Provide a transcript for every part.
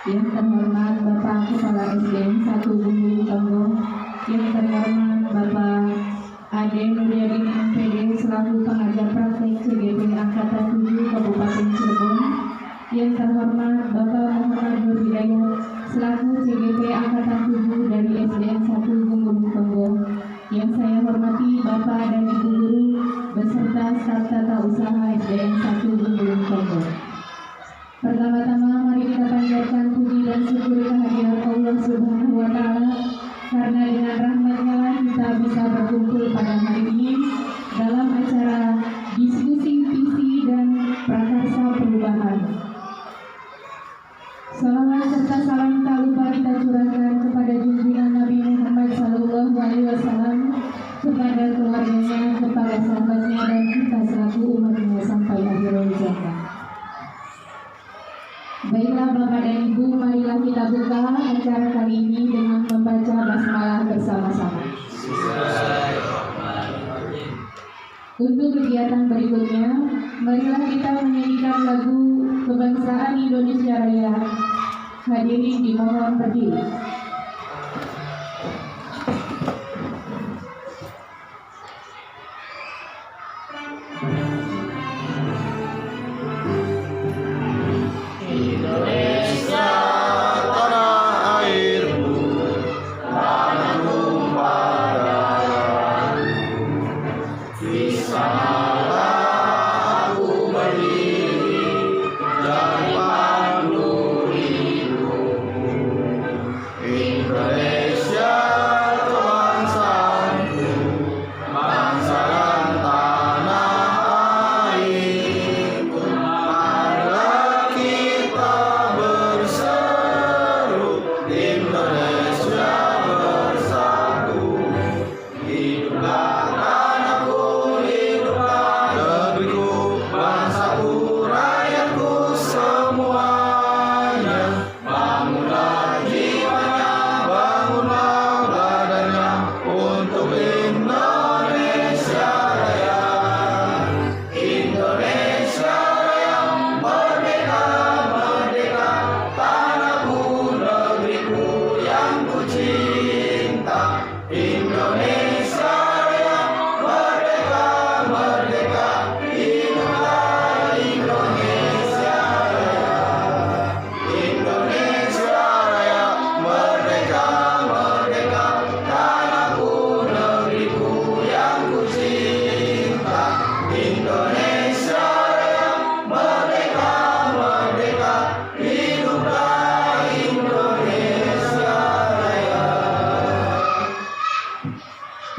Yang terhormat Bapak Kepala SDN 1 Bumbu Tonggo, yang terhormat Bapak Ade Nuryadin MPD selaku pengajar praktek CGP Angkatan 7 Kabupaten Cirebon, yang terhormat Bapak Muhammad Nur Hidayat selaku CGP Angkatan 7 dari SDN 1 Bumbu Tonggo, yang saya hormati Bapak dan Ibu Guru beserta staf tata usaha SDN 1 Bumbu Tonggo. Pertama-tama mari kita panjatkan puji dan syukur kehadirat Allah Subhanahu wa Ta'ala, karena dengan rahmat-Nya kita bisa berkumpul pada hari ini dalam acara diskusi visi dan prakarsa perubahan. Salawat serta salam tak lupa kita curahkan kepada junjungan Nabi Muhammad SAW, kepada keluarganya, kepada sahabatnya, dan kita selaku umatnya sampai akhir zaman. Baiklah Bapak dan Ibu, marilah kita buka acara kali ini dengan membaca basmalah bersama-sama. Untuk kegiatan berikutnya, marilah kita menyanyikan lagu Kebangsaan Indonesia Raya. Hadirin dimohon berdiri.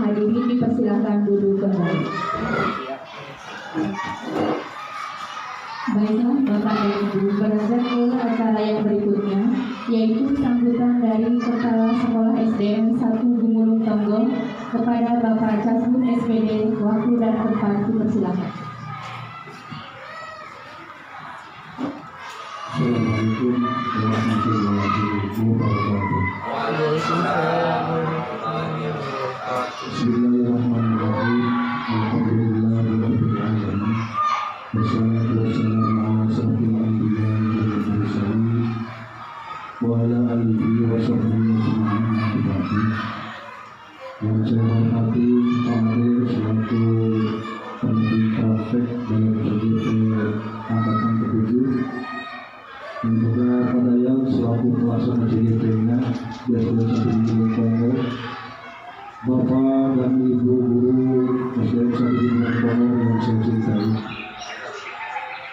Hadirin dipersilakan duduk kembali. Baiklah Bapak dan Ibu, beranjak ke acara yang berikutnya, yaitu sambutan dari Kepala Sekolah SDN 1 Gumulung Tonggo kepada Bapak Casbun SPD. Waktu dan tempat dipersilakan. Assalamualaikum warahmatullahi wabarakatuh. Bismillahirrahmanirrahim. Alhamdulillahirabbil alamin. Wassalatu wassalamu ala asyrofil anbiya'i wal mursalin wa ala alihi wa sahbihi ajma'in. Yang saya hormati Pak Ade selaku pendidik praktek dalam CGP Angkatan ke-7, dan juga pada yang selaku pelaksana CGP-nya di SDN 1 Bumbu Tonggo, Bapak dan Ibu Guru SDN 1 Bumbu Tonggo yang saya cintai.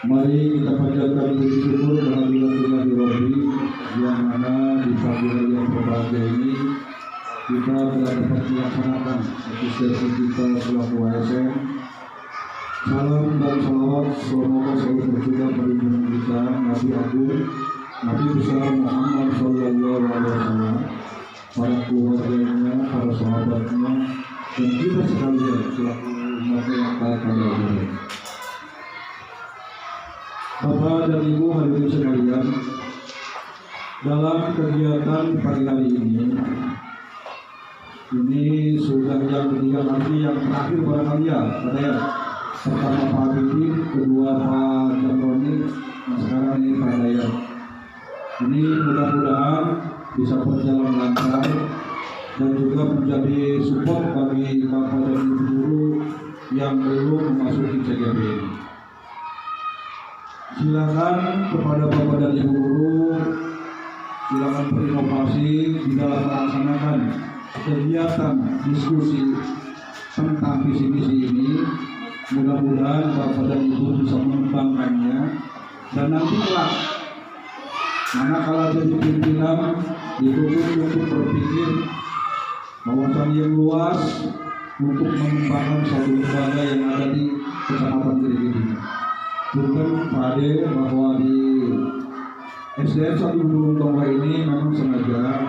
Mari kita panjatkan puji syukur kehadirat Rabbi, yang mana di pagi hari yang berbahagia ini kita telah dapat melaksanakan eksistensi kita selaku ASN. Salam dan salawat semoga selalu tercurah pada junjungan kita Nabi Agung, Nabi besar Muhammad Sallallahu Alaihi Wasallam, para keluarganya, para sahabatnya, dan kita sekalian selaku umat yang taat kepada Allah. Bapak dan Ibu hadirin sekalian, dalam kegiatan pagi hari ini sudah yang ketiga nanti yang terakhir barangkali ya, pertama Pak Habibie, kedua Pak Jamroni, nah sekarang ini Pak Dayat. Ini mudah-mudahan bisa berjalan lancar dan juga menjadi support bagi Bapak dan Ibu guru yang belum memasuki CGP ini. Silakan kepada Bapak dan Ibu guru, silakan berinovasi di dalam melaksanakan kegiatan diskusi tentang visi misi ini. Mudah-mudahan Bapak dan Ibu bisa mengembangkannya dan nanti kelak manakala jadi pimpinan dituntut untuk berpikir wawasan yang luas untuk mengembangkan satu lembaga yang ada di Kecamatan Gerigi ini. Bukan Pak Ade bahwa di SDN 1 Gunung Tongga ini memang sengaja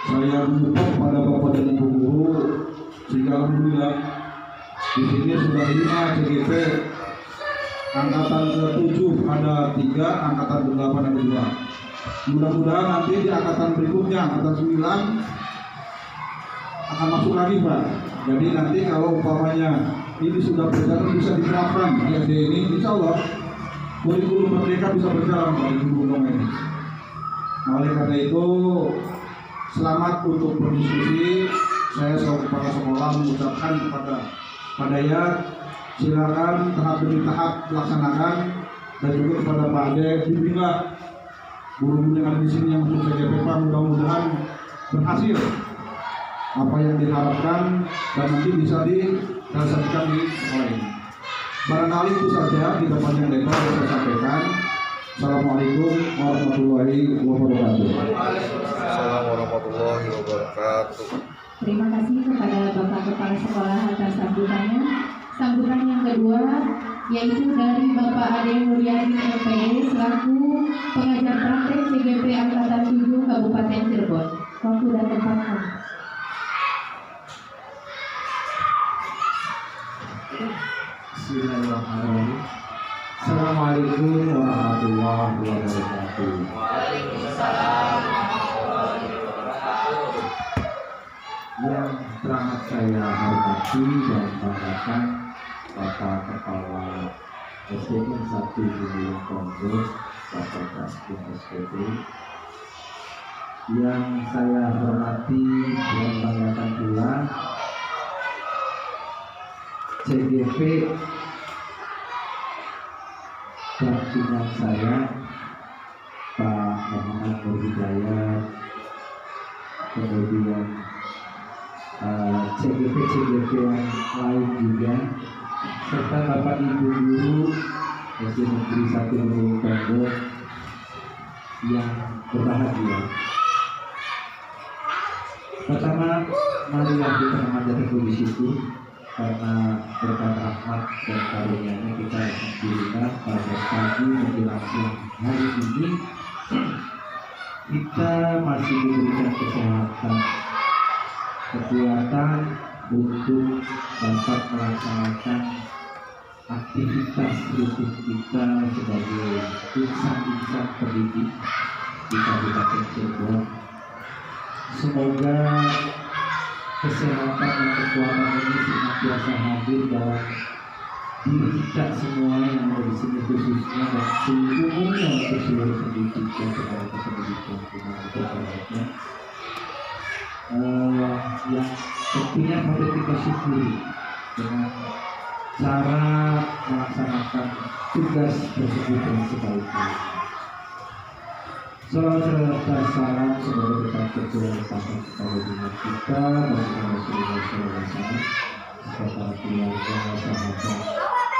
saya menyupport pada Bapak dan Ibu guru sehingga alhamdulillah di sini sudah 5 CGP, angkatan ke-7 ada 3, angkatan ke-8 ada 2. Mudah-mudahan nanti di angkatan berikutnya, angkatan 9 akan masuk lagi Pak. Jadi nanti kalau umpamanya ini sudah berjalan bisa diterapkan di SD ini, insya Allah kurikulum merdeka bisa berjalan Pak di Gunung ini. Nah, oleh karena itu selamat untuk berdiskusi. Saya selaku kepala sekolah mengucapkan kepada Pak Dayat, silakan tahap demi tahap laksanakan, dan juga kepada Pak Ade, bimbinglah guru-guru yang ada di sini yang untuk CGP Pak, mudah-mudahan berhasil apa yang diharapkan dan nanti bisa direalisasikan di sekolah ini. Barangkali itu saja, tidak panjang lebar yang saya sampaikan. Assalamualaikum warahmatullahi wabarakatuh. Assalamualaikum warahmatullahi wabarakatuh. Terima kasih kepada Bapak Kepala Sekolah atas sambutannya. Sambutan yang kedua yaitu dari Bapak Ade Nuryadin MPD selaku pengajar praktek CGP Angkatan 7 Kabupaten Cirebon. Waktu dan tempat. Bismillahirrahmanirrahim. Assalamualaikum warahmatullahi wabarakatuh. Waalaikumsalam. Yang teramat saya hormati dan banggakan Bapak Kepala SDN 1 Gunung Tongga, Bapak Kastim SPT. Yang saya hormati dan banggakan pula CGP pimpinan saya Pak Muhammad Nur Hidayat, kemudian CGP yang lain juga, serta Bapak Ibu guru SD Negeri 1 Gunung Tongga yang berbahagia. Pertama, marilah kita memanjatkan puji syukur karena berkat rahmat dan karunia-Nya kita alhamdulillah pada pagi menjelang siang hari ini kita masih diberikan kesehatan, kekuatan untuk dapat melaksanakan aktivitas rutin kita sebagai insan-insan pendidik di Kabupaten Cirebon. Semoga kesehatan dan kekuatan ini senantiasa hadir dalam diri kita semua yang ada di sini, khususnya dan seluruhnya untuk seluruh pendidik dan tenaga pendidikan dimanapun yang tentunya patut kita syukuri dengan cara melaksanakan tugas tersebut dengan sebaik-baiknya. Salam serta salam semoga tetap tercurahkan kepada umat kita dan Rasulullah SAW serta keluarga, sahabat,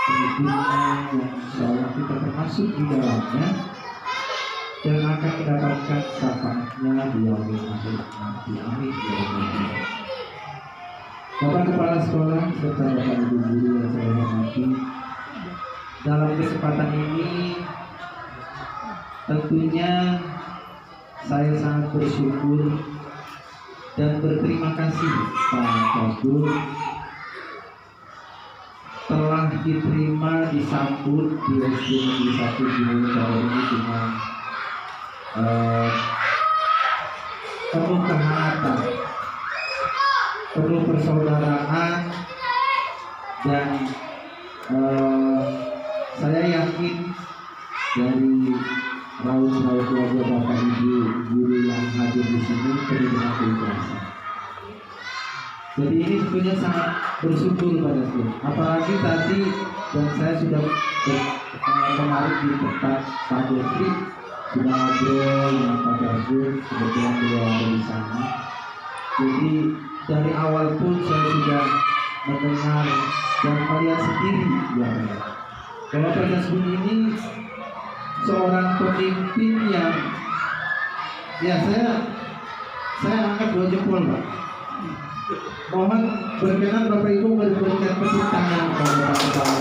pendukungnya yang insyaallah kita termasuk di dalamnya dan akan mendapatkan syafaatnya di yaumil akhir nanti. Amin ya rabbal alamin. Bapak Kepala Sekolah serta Bapak Ibu guru yang saya hormati, dalam kesempatan ini tentunya saya sangat bersyukur dan berterima kasih Pak Kasdur telah diterima disambut di SD Negeri 1 Gunung Tongga ini dengan penuh kehangatan, penuh persaudaraan, dan saya yakin dari raut-raut wajah Bapak Jadi ini tentunya sangat bersyukur pada saya. Apalagi tadi dan saya sudah kemarin di tempat Pak Jeffrey sudah ngobrol dengan Pak Jazul, kebetulan beliau ada di sana. Jadi dari awal pun saya sudah mendengar dan melihat sendiri ya, bahwa Pak Jazul ini seorang pemimpin yang ya saya angkat 2 jempol Pak. Mohon berkenan Bapak Ibu memberikan tepuk tangan kepada Pak Kepala.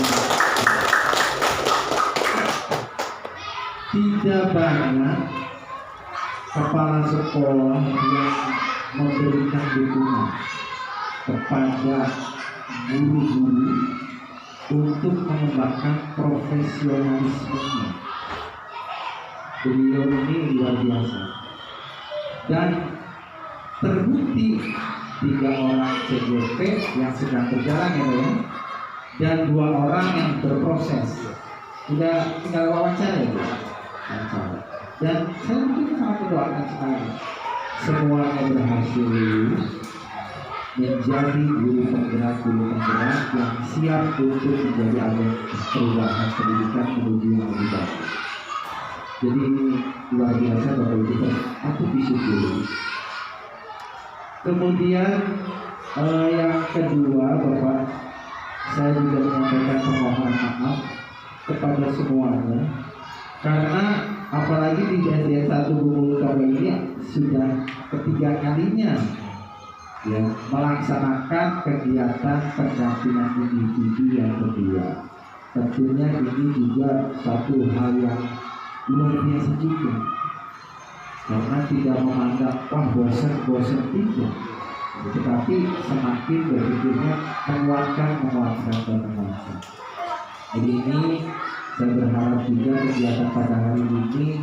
Tidak banyak kepala sekolah yang memberikan dukungan kepada guru-guru untuk mengembangkan profesionalismenya. Beliau ini luar biasa dan terbukti 3 orang CGP yang sedang berjalan ya, dan 2 orang yang berproses. Sudah tinggal wawancara ya, dan saya mungkin sangat mendoakan sekali semuanya berhasil lulus menjadi guru penggerak yang siap untuk menjadi agen perubahan pendidikan menuju yang lebih baik. Jadi ini luar biasa Bapak Ibu, aku disyukuri. Kemudian yang kedua Bapak, saya juga menyampaikan permohonan maaf kepada semuanya, karena apalagi di SD 1 Bumulu Toba ini sudah ketiga kalinya ya melaksanakan kegiatan pendampingan individu yang kedua. Tentunya ini juga satu hal yang luar biasa juga, karena tidak memandang wah bosan tidak, tetapi semakin berpikirnya menguatkan. Jadi ini saya berharap juga kegiatan pada hari ini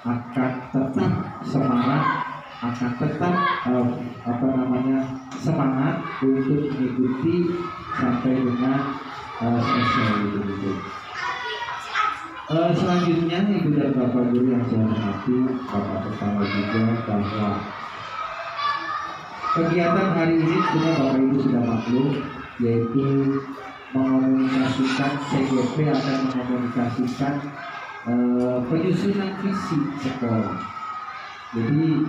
akan tetap semangat, akan tetap semangat untuk mengikuti sampai dengan selesai itu. Selanjutnya Ibu dan Bapak Guru yang saya hormati, Bapak Kepala juga, bahwa kegiatan hari ini tentunya Bapak Ibu sudah maklum, yaitu mengomunikasikan CGP akan mengomunikasikan penyusunan visi sekolah. Jadi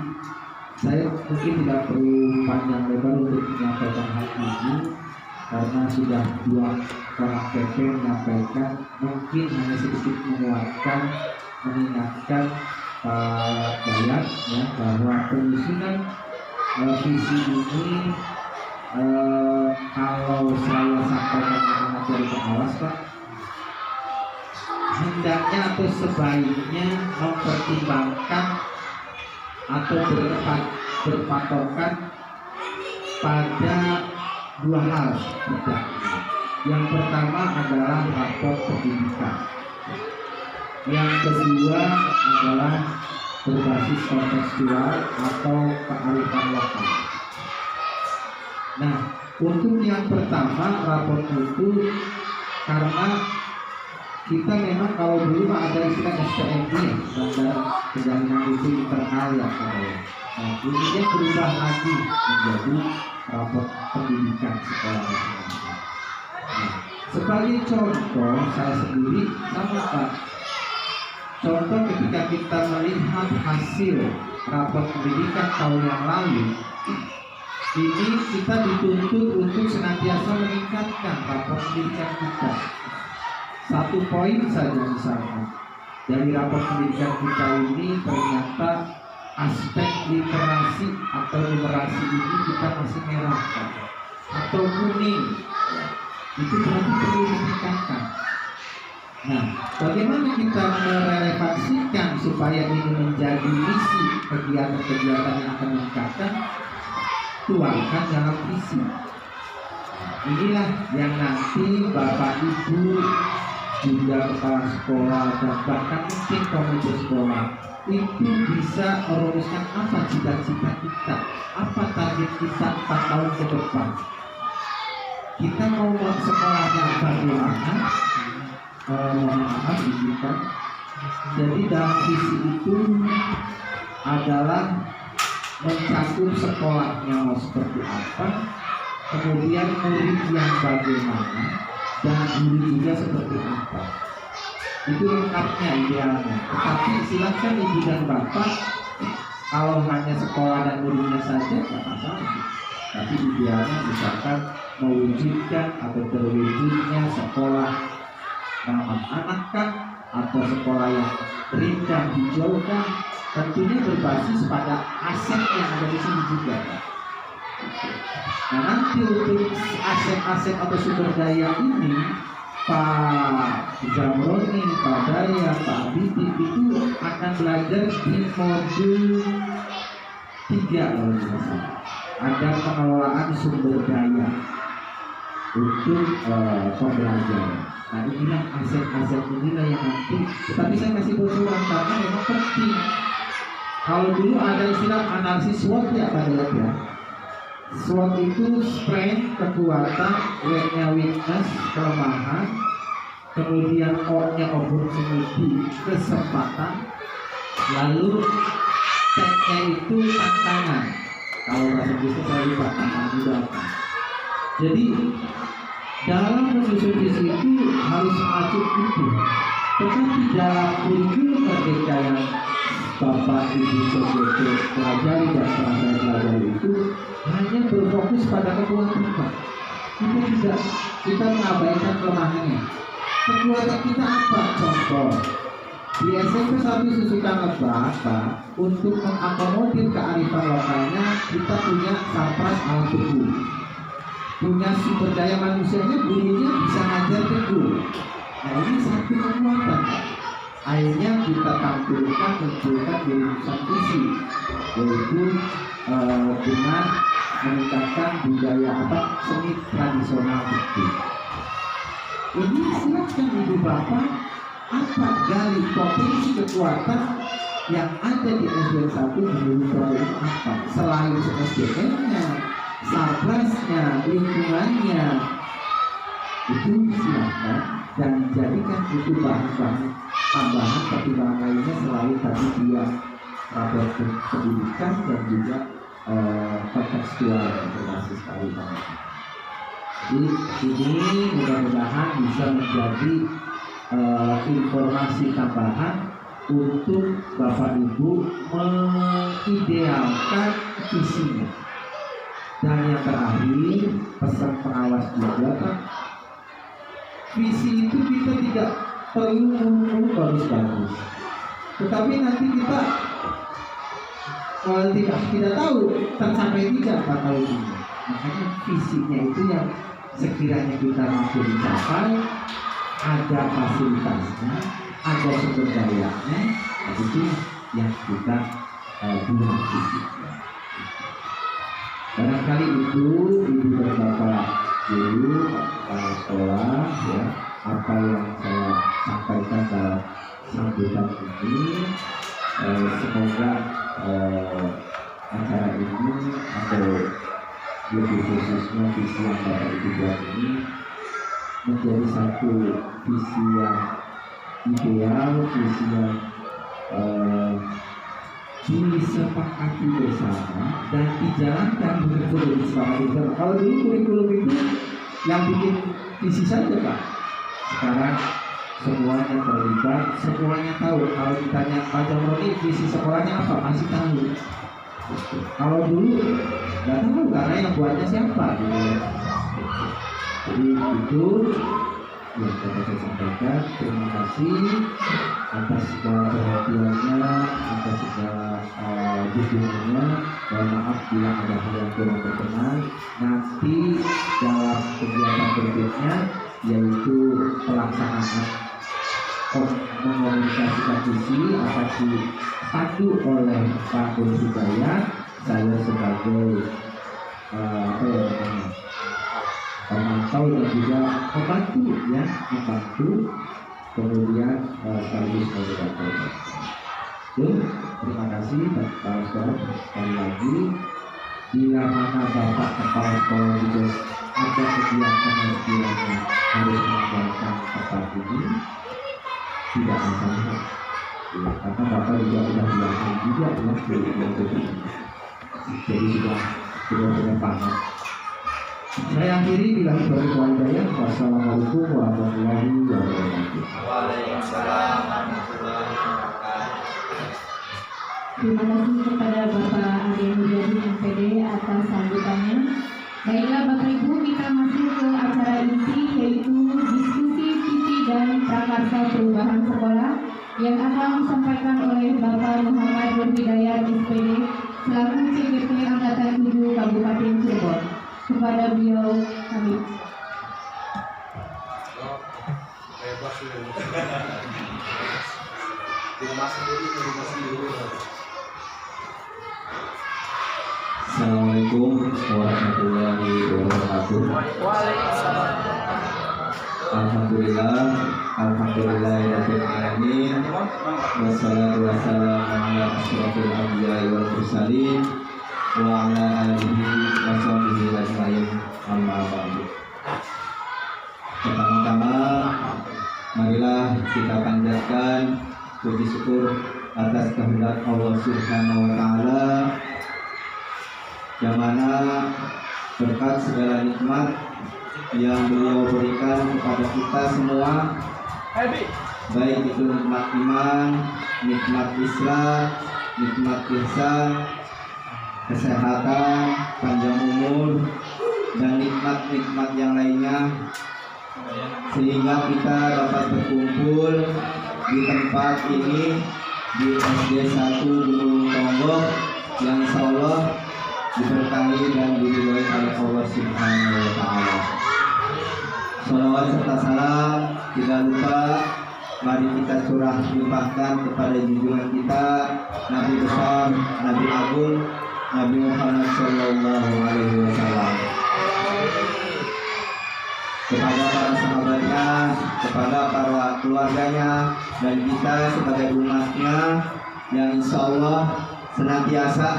saya mungkin tidak perlu panjang lebar untuk menyampaikan hal ini, karena sudah 2 orang PP menyampaikan, mungkin hanya sedikit menguatkan, mengingatkan Pak Bayat ya, bahwa penyusunan visi ini kalau saya sampaikan dengan dari pengawas Pak, hendaknya atau sebaiknya mempertimbangkan atau berpatokan pada 2 hal tidak. Yang pertama adalah rapor pendidikan, yang kedua adalah berbasis kontekstual atau kearifan lokal. Nah, untuk yang pertama rapor itu, karena kita memang kalau dulu ada istilah SPMI ya, standar penjaminan itu internal ya. Nah, ini dia berubah lagi menjadi rapor pendidikan sekolah masing-masing. Nah, sebagai contoh saya sendiri sama Pak. Contoh ketika kita melihat hasil rapor pendidikan tahun yang lalu, ini kita dituntut untuk senantiasa meningkatkan rapor pendidikan kita. 1 poin saja misalnya dari rapor pendidikan kita ini, ternyata aspek literasi atau numerasi ini kita masih merah atau kuning, itu berarti perlu ditingkatkan. Nah, bagaimana kita merelevansikan supaya ini menjadi misi kegiatan-kegiatan yang akan meningkatkan? Tuangkan dalam visi. Inilah yang nanti Bapak Ibu juga kepala sekolah dan bahkan mungkin komite sekolah itu bisa merumuskan apa cita-cita kita, apa target kita 4 tahun ke depan. Kita mau sekolahnya bagaimana? Mohon maaf izinkan. Jadi dalam visi itu adalah mencakup sekolahnya mau seperti apa, kemudian murid yang bagaimana, dan guru juga seperti apa. Itu lengkapnya idealnya. Tetapi silakan ibu dan bapak, kalau hanya sekolah dan muridnya saja tidak masalah. Tapi idealnya misalkan mewujudkan atau terwujudnya sekolah ramah anak kan, atau sekolah yang rindang hijau kan, tentunya berbasis pada aset yang ada di sini juga kan. Nah nanti untuk aset-aset atau sumber daya ini Pak Jamroni, Pak Daya, Pak Abidi itu akan belajar di modul 3 kalau tidak salah. Ada pengelolaan sumber daya untuk pembelajaran. Nah inilah aset-aset inilah yang nanti. Tetapi saya kasih bocoran karena memang penting. Kalau dulu ada istilah analisis SWOT ya Pak Daya ya. SWOT itu strength, kekuatan, W-nya weakness, kelemahan, kemudian O-nya opportunity, kesempatan, lalu T-nya itu tantangan. Kalau bahasa Inggrisnya saya lupa, tantangan juga apa. Jadi dalam menyusun visi itu harus masuk itu. Tetapi dalam kurikulum merdeka yang Bapak Ibu Sogoto pelajari dan pernah saya pelajari itu hanya berfokus pada kekuatan kita. Kita mengabaikan kelemahannya. Kekuatan kita apa? Contoh di SMP 1 Susukan Lebak, Pak, untuk mengakomodir kearifan lokalnya kita punya Sarpras alat tubuh, punya sumber daya manusianya, gurunya bisa ngajar teguh. Nah ini satu kekuatan, Pak. Akhirnya kita tampilkan, munculkan di lulusan visi, yaitu dengan meningkatkan budaya seni tradisional itu. Ini silakan ibu bapak gali potensi kekuatan yang ada di SDN 1 di program apa selain SDN-nya, sarplasnya, lingkungannya, itu silakan dan jadikan itu bahan-bahan tambahan pertimbangan lainnya selain tadi dia rapor pendidikan dan juga kontekstual yang berbasis kearifan. Jadi ini mudah-mudahan bisa menjadi informasi tambahan untuk Bapak Ibu mengidealkan visinya. Dan yang terakhir pesan pengawas juga kan, visi itu kita tidak perlu ngomong bagus-bagus, tetapi nanti kita tidak tahu tercapai tidak 4 tahun ini. Makanya visinya itu yang sekiranya kita mampu dicapai, ada fasilitasnya, ada sumber dayanya, itu yang kita buat visinya. Barangkali itu ibu dan bapak guru, kepala sekolah ya, apa yang saya sampaikan dalam sambutan ini. Semoga acara ini atau lebih khususnya visi yang Bapak Ibu buat ini menjadi satu visi yang ideal, visi yang disepakati bersama dan dijalankan betul-betul disepakati bersama. Kalau dulu kurikulum itu yang bikin visi saja Pak, sekarang semuanya terlibat, semuanya tahu. Kalau ditanya Pak Jamroni visi sekolahnya apa, masih tahu. Kalau dulu nggak tahu karena yang buatnya siapa gitu. Jadi itu yang dapat saya sampaikan. Terima kasih atas segala perhatiannya, atas segala dukungannya. Mohon maaf bila ada hal yang kurang berkenan. Nanti dalam kegiatan berikutnya yaitu pelaksanaan mengomunikasikan visi akan dipandu oleh Pak Guru Hidayat. Saya sebagai pemantau dan juga membantu ya, kemudian sekaligus moderator. Terima kasih dan kepala sekolah sekali lagi. Bila mana Bapak kepala sekolah juga ada kegiatan yang sekiranya harus meninggalkan tempat ini, tidak masalah ya, karena Bapak juga sudah bilang juga ya, jadi sudah punya paham. Saya akhiri bila taufiq wal hidayah. Wassalamualaikum warahmatullahi wabarakatuh. Waalaikumsalam warahmatullahi wabarakatuh. Terima kasih kepada Bapak Ade Mulyadi MPD atas sambutannya. Baiklah Bapak Ibu, kita masuk ke acara inti, yaitu diskusi visi dan prakarsa perubahan sekolah yang akan disampaikan oleh Bapak Muhammad Nur Hidayat SPD selaku CGP Angkatan 7 Kabupaten Cirebon. Kepada beliau kami. Assalamualaikum warahmatullahi wabarakatuh. Alhamdulillahirabbil alamin. Wassalatu wassalamu ala asyrofil anbiya'i wal mursalin wa ala alihi wa sahbihi ajmain. Amma ba'du. Pertama-tama marilah kita panjatkan puji syukur atas kehendak Allah Subhanahu wa taala, yang mana berkat segala nikmat yang beliau berikan kepada kita semua, baik itu nikmat iman, nikmat Islam, nikmat ihsan, kesehatan, panjang umur, dan nikmat-nikmat yang lainnya, sehingga kita dapat berkumpul di tempat ini di SD 1 Gunung Tonggok yang insya Allah diberkahi dan diridhoi oleh Allah Subhanahu wa taala. Shalawat serta salam tidak lupa mari kita curah limpahkan kepada junjungan kita Nabi besar, Nabi agung, Nabi Muhammad sallallahu alaihi wasallam, kepada para sahabatnya, kepada para keluarganya, dan kita sebagai umatnya yang insya Allah senantiasa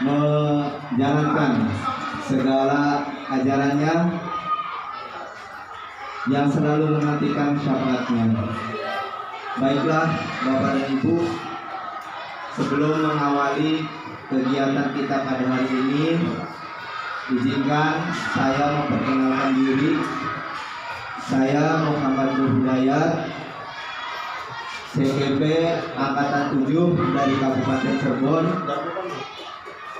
menjalankan segala ajarannya, yang selalu menantikan syafaatnya. Baiklah Bapak dan Ibu, sebelum mengawali kegiatan kita pada hari ini, izinkan saya memperkenalkan diri. Saya Muhammad Nur Hidayat, CGP Angkatan 7 dari Kabupaten Cirebon,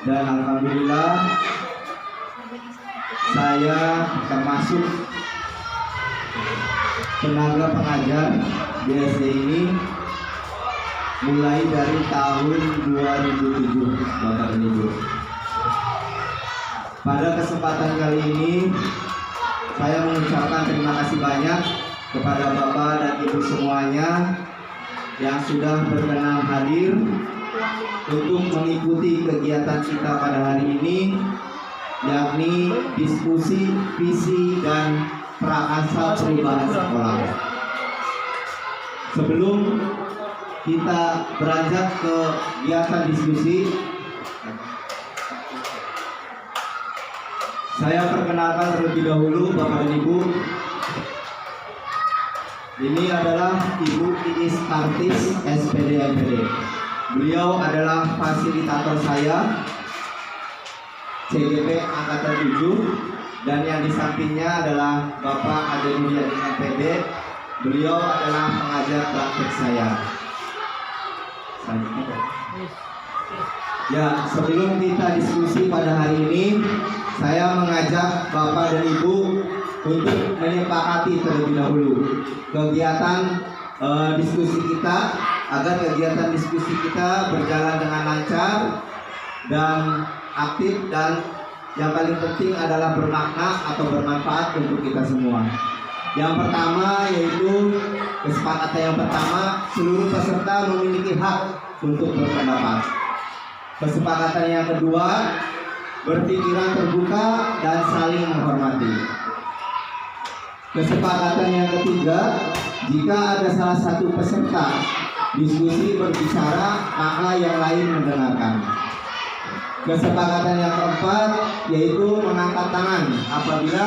dan alhamdulillah saya termasuk tenaga pengajar di SD ini mulai dari tahun 2007, Bapak dan Ibu. Pada kesempatan kali ini saya mengucapkan terima kasih banyak kepada Bapak dan Ibu semuanya yang sudah berkenan hadir untuk mengikuti kegiatan kita pada hari ini, yakni diskusi visi dan prakarsa perubahan sekolah. Sebelum kita beranjak ke kegiatan diskusi, saya perkenalkan terlebih dahulu Bapak dan Ibu. Ini adalah Ibu Iis Kartis, SPD MPD. Beliau adalah fasilitator saya, CGP Angkatan 7, dan yang di sampingnya adalah Bapak Ade Mulyadi MPD. Beliau adalah pengajar praktek saya. Ya, sebelum kita diskusi pada hari ini, saya mengajak Bapak dan Ibu untuk menyepakati terlebih dahulu kegiatan diskusi kita, agar kegiatan diskusi kita berjalan dengan lancar dan aktif, dan yang paling penting adalah bermakna atau bermanfaat untuk kita semua. Yang pertama yaitu kesepakatan yang pertama, seluruh peserta memiliki hak untuk berpendapat. Kesepakatan yang kedua, berpikiran terbuka dan saling menghormati. Kesepakatan yang ketiga, jika ada salah satu peserta diskusi berbicara, maka yang lain mendengarkan. Kesepakatan yang keempat yaitu mengangkat tangan apabila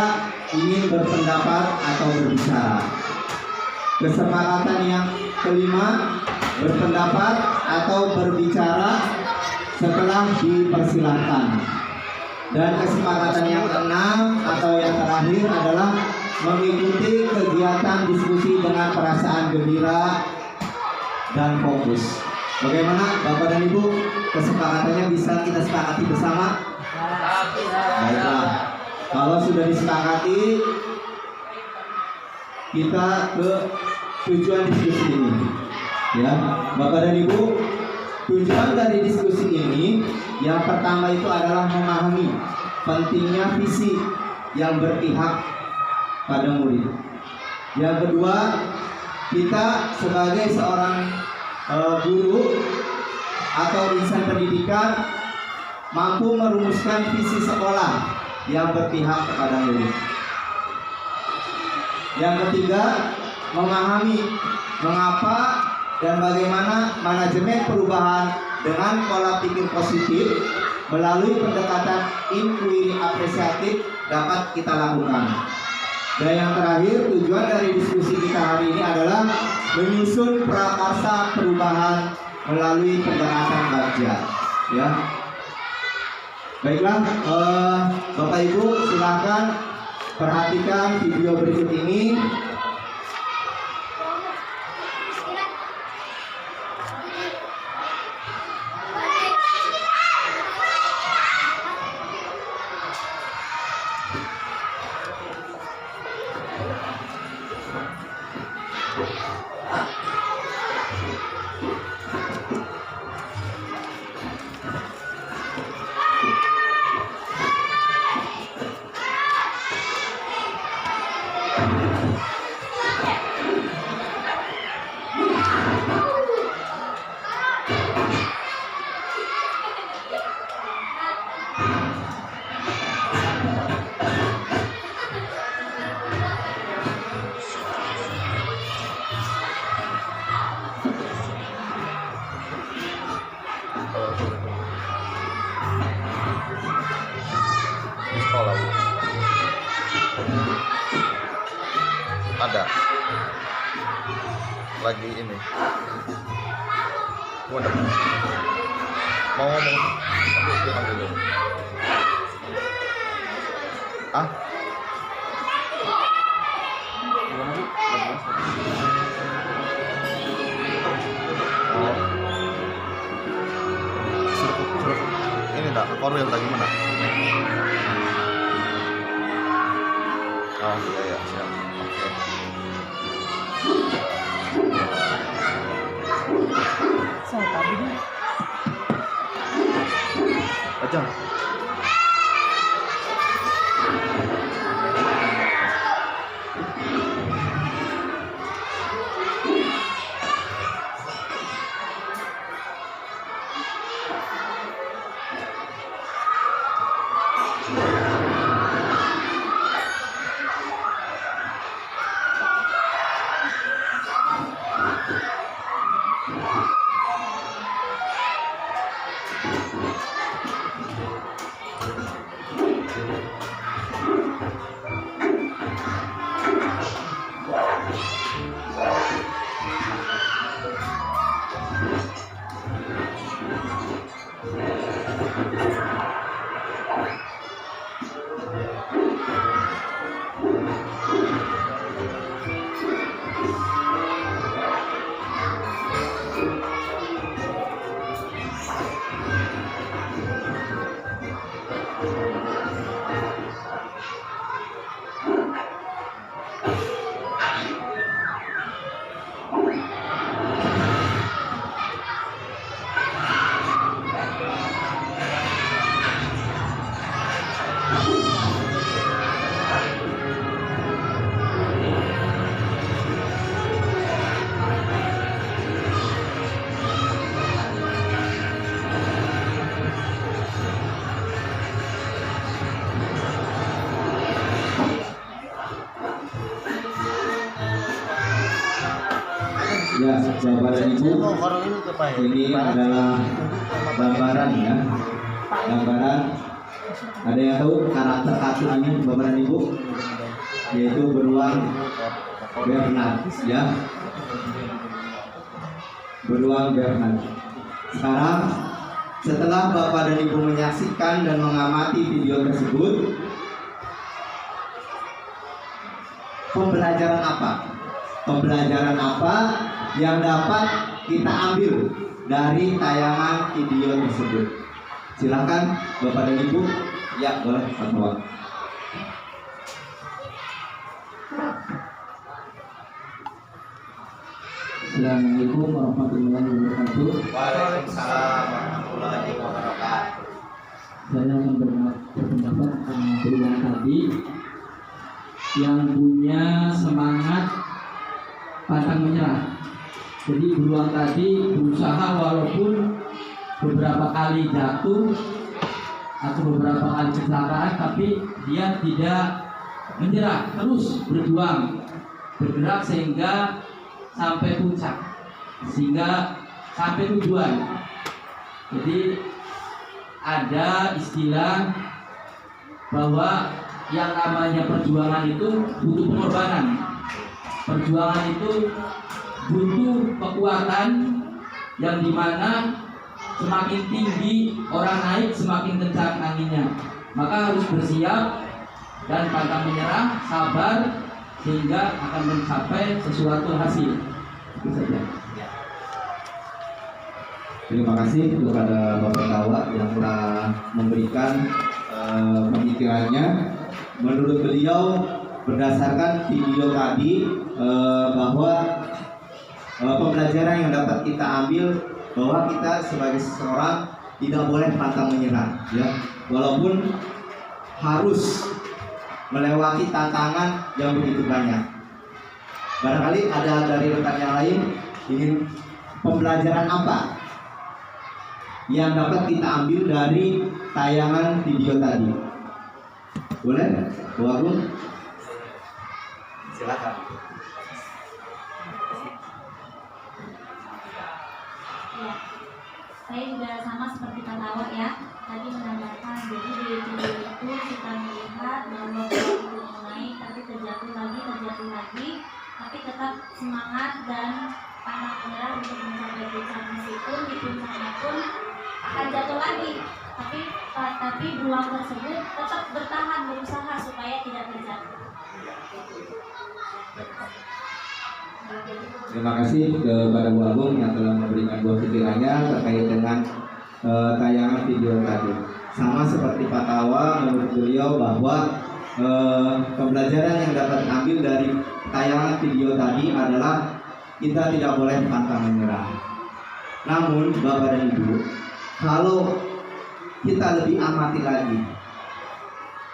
ingin berpendapat atau berbicara. Kesepakatan yang kelima, berpendapat atau berbicara setelah dipersilahkan. Dan kesepakatan yang keenam atau yang terakhir adalah mengikuti kegiatan diskusi dengan perasaan gembira dan fokus. Bagaimana Bapak dan Ibu, kesepakatannya bisa kita sepakati bersama? Baiklah, kalau sudah disepakati, kita ke tujuan diskusi ini. Ya, Bapak dan Ibu, tujuan dari diskusi ini yang pertama itu adalah memahami pentingnya visi yang berpihak pada murid. Yang kedua, kita sebagai seorang guru atau insan pendidikan mampu merumuskan visi sekolah yang berpihak kepada murid. Yang ketiga, memahami mengapa dan bagaimana manajemen perubahan dengan pola pikir positif melalui pendekatan inquiry apresiatif dapat kita lakukan. Dan yang terakhir, tujuan dari diskusi kita hari ini adalah menyusun prakarsa perubahan melalui pendekatan bagja. Ya, baiklah, Bapak Ibu silakan perhatikan video berikut ini. Ada lagi ini mau ngomong ambil dulu. Ini enggak korwil lagi mana? Oh iya siap. Baca. Ya, Bapak dan Ibu, ini adalah gambaran ya. Gambaran, ada yang tahu karakter kartun ini Bapak dan Ibu? Yaitu beruang Bernard ya. Beruang Bernard. Sekarang Setelah Bapak dan Ibu menyaksikan dan mengamati video tersebut, pembelajaran apa yang dapat kita ambil dari tayangan video tersebut? Silakan Bapak dan Ibu. Ya, boleh Pak Tua. Assalamualaikum warahmatullahi wabarakatuh. Waalaikumsalam warahmatullahi wabarakatuh. Saya akan berpendapat berulang tadi yang punya semangat pantang menyerah. Jadi berulang tadi berusaha walaupun beberapa kali jatuh atau beberapa kali kecelakaan, tapi dia tidak menyerah, terus berjuang, bergerak sehingga sampai puncak, sehingga sampai tujuan. Jadi ada istilah bahwa yang namanya perjuangan itu butuh pengorbanan. Perjuangan itu butuh kekuatan yang dimana semakin tinggi orang naik, semakin kencang anginnya. Maka harus bersiap dan pantang menyerah, sabar, sehingga akan mencapai sesuatu hasil. Itu saja. Terima kasih kepada Bapak Tawa yang telah memberikan pemikirannya. Menurut beliau, berdasarkan video tadi, bahwa pembelajaran yang dapat kita ambil bahwa kita sebagai seseorang tidak boleh pantang menyerah, ya, walaupun harus melewati tantangan yang begitu banyak. Barangkali ada dari rekan yang lain ingin pembelajaran apa yang dapat kita ambil dari tayangan video tadi? Boleh, Bu Agung? Silakan. Ya, saya juga sama seperti Pak Tawa ya. Tadi menanyakan, jadi di video itu kita melihat bahwa itu mulai tapi terjatuh lagi, tapi tetap semangat dan pantang menyerah untuk mencapai puncak, meskipun di puncaknya pun akan jatuh lagi. Tapi beruang tersebut tetap bertahan, berusaha supaya tidak terjatuh. Terima kasih kepada Bu Agung yang telah memberikan buah pikirannya terkait dengan tayangan video tadi. Sama seperti Pak Tawa, menurut beliau bahwa pembelajaran yang dapat diambil dari tayangan video tadi adalah kita tidak boleh pantang menyerah. Namun Bapak dan Ibu, kalau kita lebih amati lagi,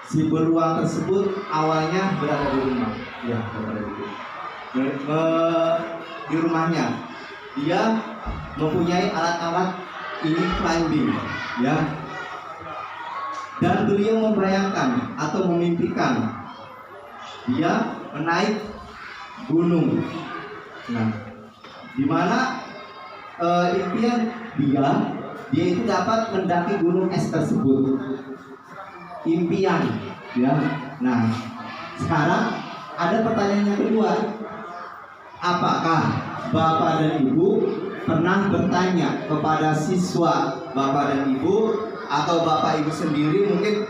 si beruang tersebut awalnya berada di rumah, ya Bapak dan Ibu. Di rumahnya dia mempunyai alat-alat ini climbing, ya, dan beliau membayangkan atau memimpikan dia menaik gunung. Nah, di mana impian dia itu dapat mendaki gunung es tersebut. Impian, ya. Nah, sekarang ada pertanyaan yang kedua. Apakah Bapak dan Ibu pernah bertanya kepada siswa Bapak dan Ibu atau Bapak Ibu sendiri mungkin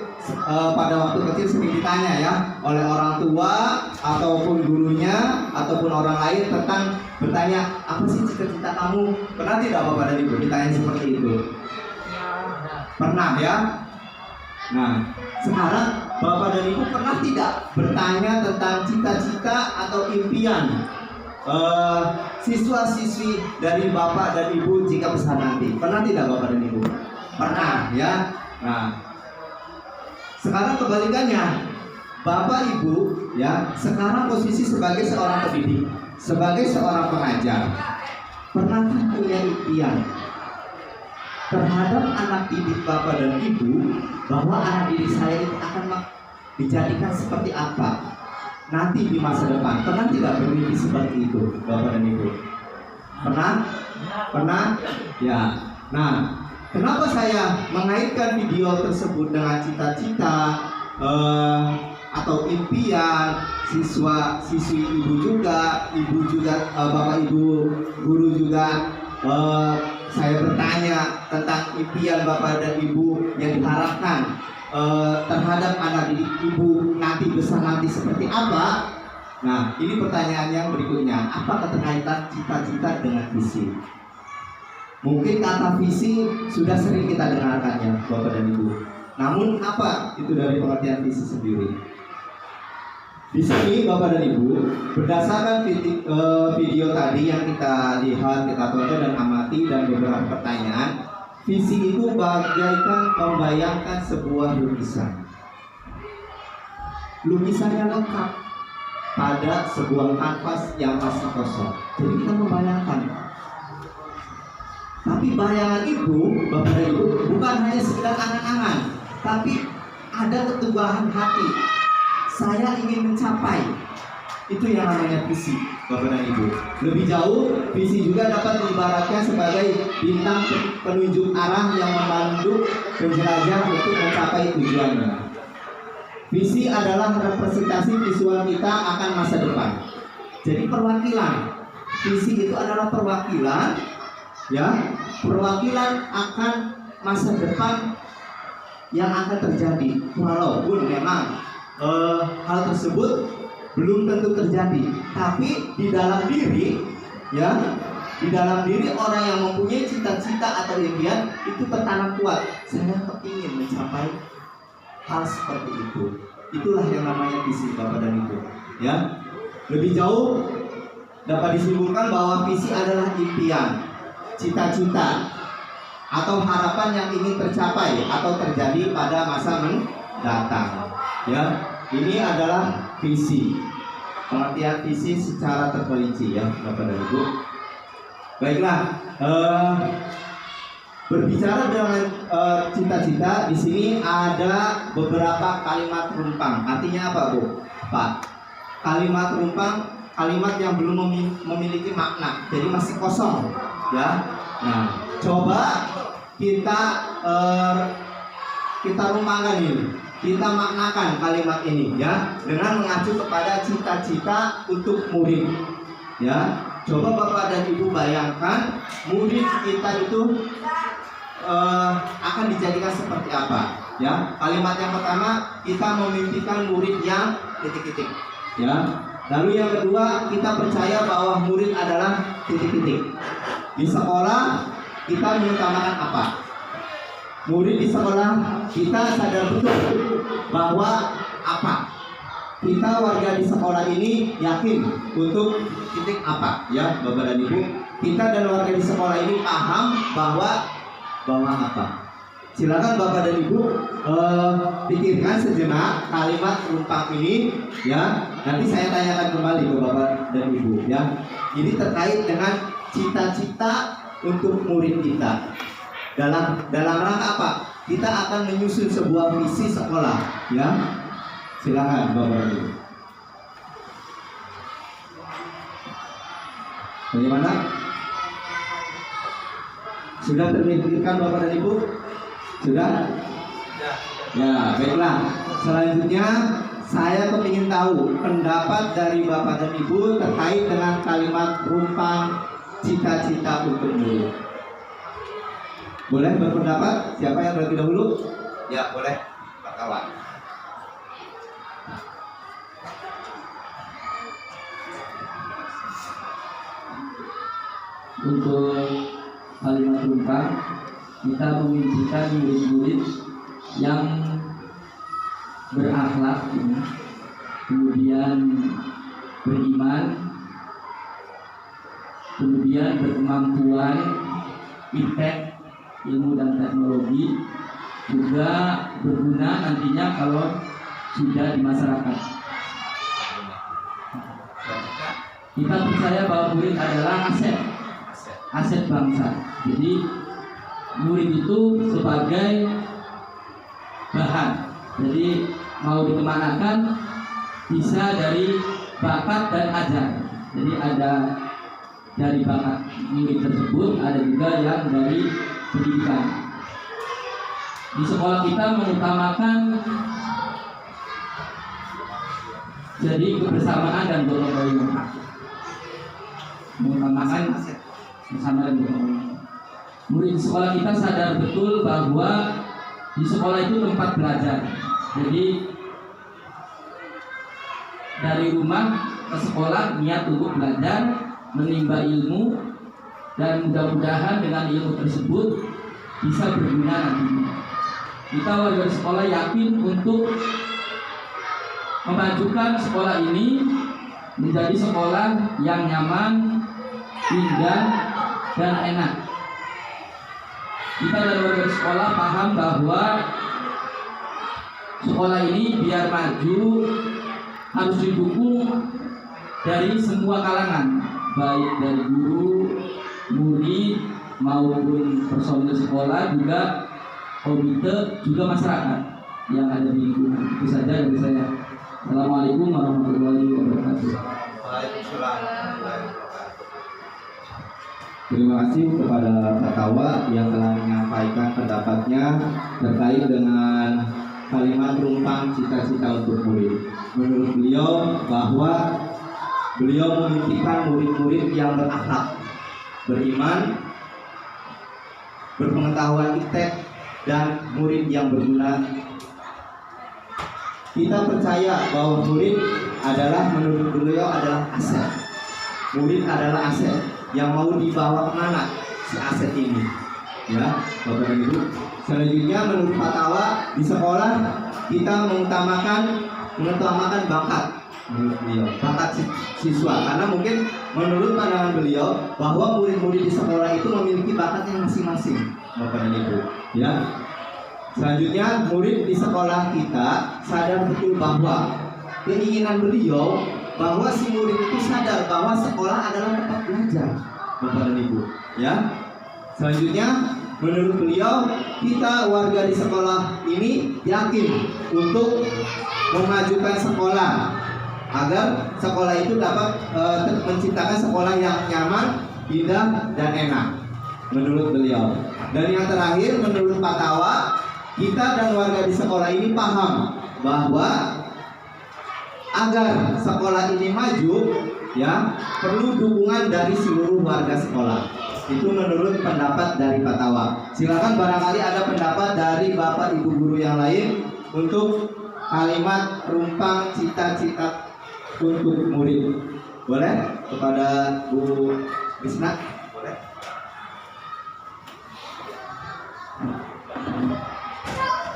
pada waktu kecil sering ditanya ya oleh orang tua ataupun gurunya ataupun orang lain tentang bertanya, apa sih cita-cita kamu? Pernah tidak Bapak dan Ibu ditanya seperti itu? Pernah ya? Nah, sekarang Bapak dan Ibu pernah tidak bertanya tentang cita-cita atau impian siswa-siswi dari Bapak dan Ibu jika besar nanti? Pernah tidak Bapak dan Ibu? Pernah ya. Nah, sekarang kebalikannya, Bapak Ibu ya sekarang posisi sebagai seorang pendidik, sebagai seorang pengajar, pernahkah punya impian terhadap anak didik Bapak dan Ibu bahwa anak didik saya itu akan dijadikan seperti apa nanti di masa depan? Pernah tidak bermimpi seperti itu Bapak dan Ibu? Pernah? Pernah? Ya. Nah, kenapa saya mengaitkan video tersebut dengan cita-cita atau impian siswa-siswi Ibu juga Bapak Ibu guru juga saya bertanya tentang impian Bapak dan Ibu yang diharapkan terhadap anak didik Ibu nanti besar nanti seperti apa? Nah, ini pertanyaan yang berikutnya. Apa keterkaitan cita-cita dengan visi? Mungkin kata visi sudah sering kita dengarkannya, Bapak dan Ibu. Namun apa itu dari pengertian visi sendiri? Di sini Bapak dan Ibu, berdasarkan video tadi yang kita lihat, kita tonton dan amati dan beberapa pertanyaan, visi itu bagaikan membayangkan sebuah lukisan. Lukisannya lengkap pada sebuah kanvas yang masih kosong. Jadi kita membayangkan. Tapi bayangan itu, Bapak dan Ibu, bukan hanya sekedar angan-angan, tapi ada keteguhan hati. Saya ingin mencapai. Itu yang namanya visi, Bapak dan Ibu. Lebih jauh, visi juga dapat diibaratkan sebagai bintang penunjuk arah yang memandu penjelajah untuk mencapai tujuannya. Visi adalah representasi visual kita akan masa depan. Jadi perwakilan. Visi itu adalah perwakilan, ya, perwakilan akan masa depan yang akan terjadi. Walaupun memang hal tersebut belum tentu terjadi, tapi di dalam diri, ya, di dalam diri orang yang mempunyai cita-cita atau impian itu tertanam kuat. Saya ingin mencapai hal seperti itu. Itulah yang namanya visi, Bapak dan Ibu. Ya, lebih jauh dapat disimpulkan bahwa visi adalah impian, cita-cita, atau harapan yang ingin tercapai atau terjadi pada masa mendatang. Ya, ini adalah visi. Pengertian visi secara terperinci, ya, Bapak dan Ibu. Baiklah, berbicara dengan cita-cita, di sini ada beberapa kalimat rumpang. Artinya apa, Bu? Pak, kalimat rumpang, kalimat yang belum memiliki makna, jadi masih kosong, ya. Nah, coba kita rumpangkan ini. Kita maknakan kalimat ini, ya, dengan mengacu kepada cita-cita untuk murid, ya. Coba Bapak dan Ibu bayangkan murid kita itu akan dijadikan seperti apa, ya. Kalimat yang pertama, kita memimpikan murid yang titik-titik, ya. Lalu yang kedua, kita percaya bahwa murid adalah titik-titik. Di sekolah kita mengutamakan apa? Murid di sekolah kita sadar betul bahwa apa? Kita warga di sekolah ini yakin untuk titik apa, ya, Bapak dan Ibu. Kita dan warga di sekolah ini paham bahwa apa. Silakan Bapak dan Ibu pikirkan sejenak kalimat rumpang ini, ya. Nanti saya tanyakan kembali ke Bapak dan Ibu, ya. Ini terkait dengan cita-cita untuk murid kita. Dalam rangka apa? Kita akan menyusun sebuah visi sekolah, ya. Silakan Bapak dan Ibu. Bagaimana? Sudah terpikirkan Bapak dan Ibu? Sudah? Ya, baiklah. Selanjutnya saya kepingin tahu pendapat dari Bapak dan Ibu terkait dengan kalimat rumpang cita-cita untuk murid. Boleh berpendapat? Siapa yang terlebih dahulu? Ya, boleh, Pak Kawan. Untuk kalimat rumpang, kita memimpikan murid-murid yang berakhlak, kemudian beriman, kemudian berkemampuan iptek, ilmu dan teknologi, juga berguna nantinya kalau sudah di masyarakat. Kita percaya bahwa murid adalah aset bangsa. Jadi murid itu sebagai bahan. Jadi mau dikemanakan bisa dari bakat dan ajar. Jadi ada dari bakat murid tersebut, ada juga yang dari pendidikan. Di sekolah kita mengutamakan jadi kebersamaan dan gotong royong. Mengutamakan bersama dan gotong royong. murid di sekolah kita sadar betul bahwa di sekolah itu tempat belajar. Jadi dari rumah ke sekolah niat untuk belajar, menimba ilmu, dan mudah-mudahan dengan ilmu tersebut bisa berguna nantinya. Kita warga sekolah yakin untuk memajukan sekolah ini menjadi sekolah yang nyaman, indah, dan enak. Kita dari warga sekolah paham bahwa sekolah ini biar maju harus didukung dari semua kalangan, baik dari guru, murid, maupun personil sekolah, juga komite, juga masyarakat yang ada di lingkungan. Itu saja dari saya. Assalamualaikum warahmatullahi wabarakatuh. Waalaikumsalam. Terima kasih kepada Pak Tawa yang telah menyampaikan pendapatnya terkait dengan kalimat rumpang cita-cita untuk murid. Menurut beliau bahwa beliau memimpikan murid-murid yang berakhlak, beriman, berpengetahuan iptek, dan murid yang berguna. Kita percaya bahwa murid adalah, menurut beliau, adalah aset. Murid adalah aset yang mau dibawa kemana si aset ini, ya Bapak dan Ibu. Selanjutnya menurut Pak Tawa, di sekolah kita mengutamakan bakat, menurut beliau, bakat siswa, karena mungkin menurut pandangan beliau bahwa murid-murid di sekolah itu memiliki bakatnya masing-masing, Bapak dan Ibu, ya. Selanjutnya murid di sekolah kita sadar betul bahwa keinginan beliau bahwa si murid itu sadar bahwa sekolah adalah tempat belajar, Bapak dan Ibu, ya. Selanjutnya menurut beliau kita warga di sekolah ini yakin untuk memajukan sekolah agar sekolah itu dapat menciptakan sekolah yang nyaman, indah, dan enak, menurut beliau. Dan yang terakhir menurut Pak Tawa, kita dan warga di sekolah ini paham bahwa agar sekolah ini maju, ya, perlu dukungan dari seluruh warga sekolah. Itu menurut pendapat dari Pak Tawa. Silakan barangkali ada pendapat dari Bapak Ibu guru yang lain untuk kalimat rumpang cita-cita untuk murid. Boleh kepada Bu Krisna? Boleh.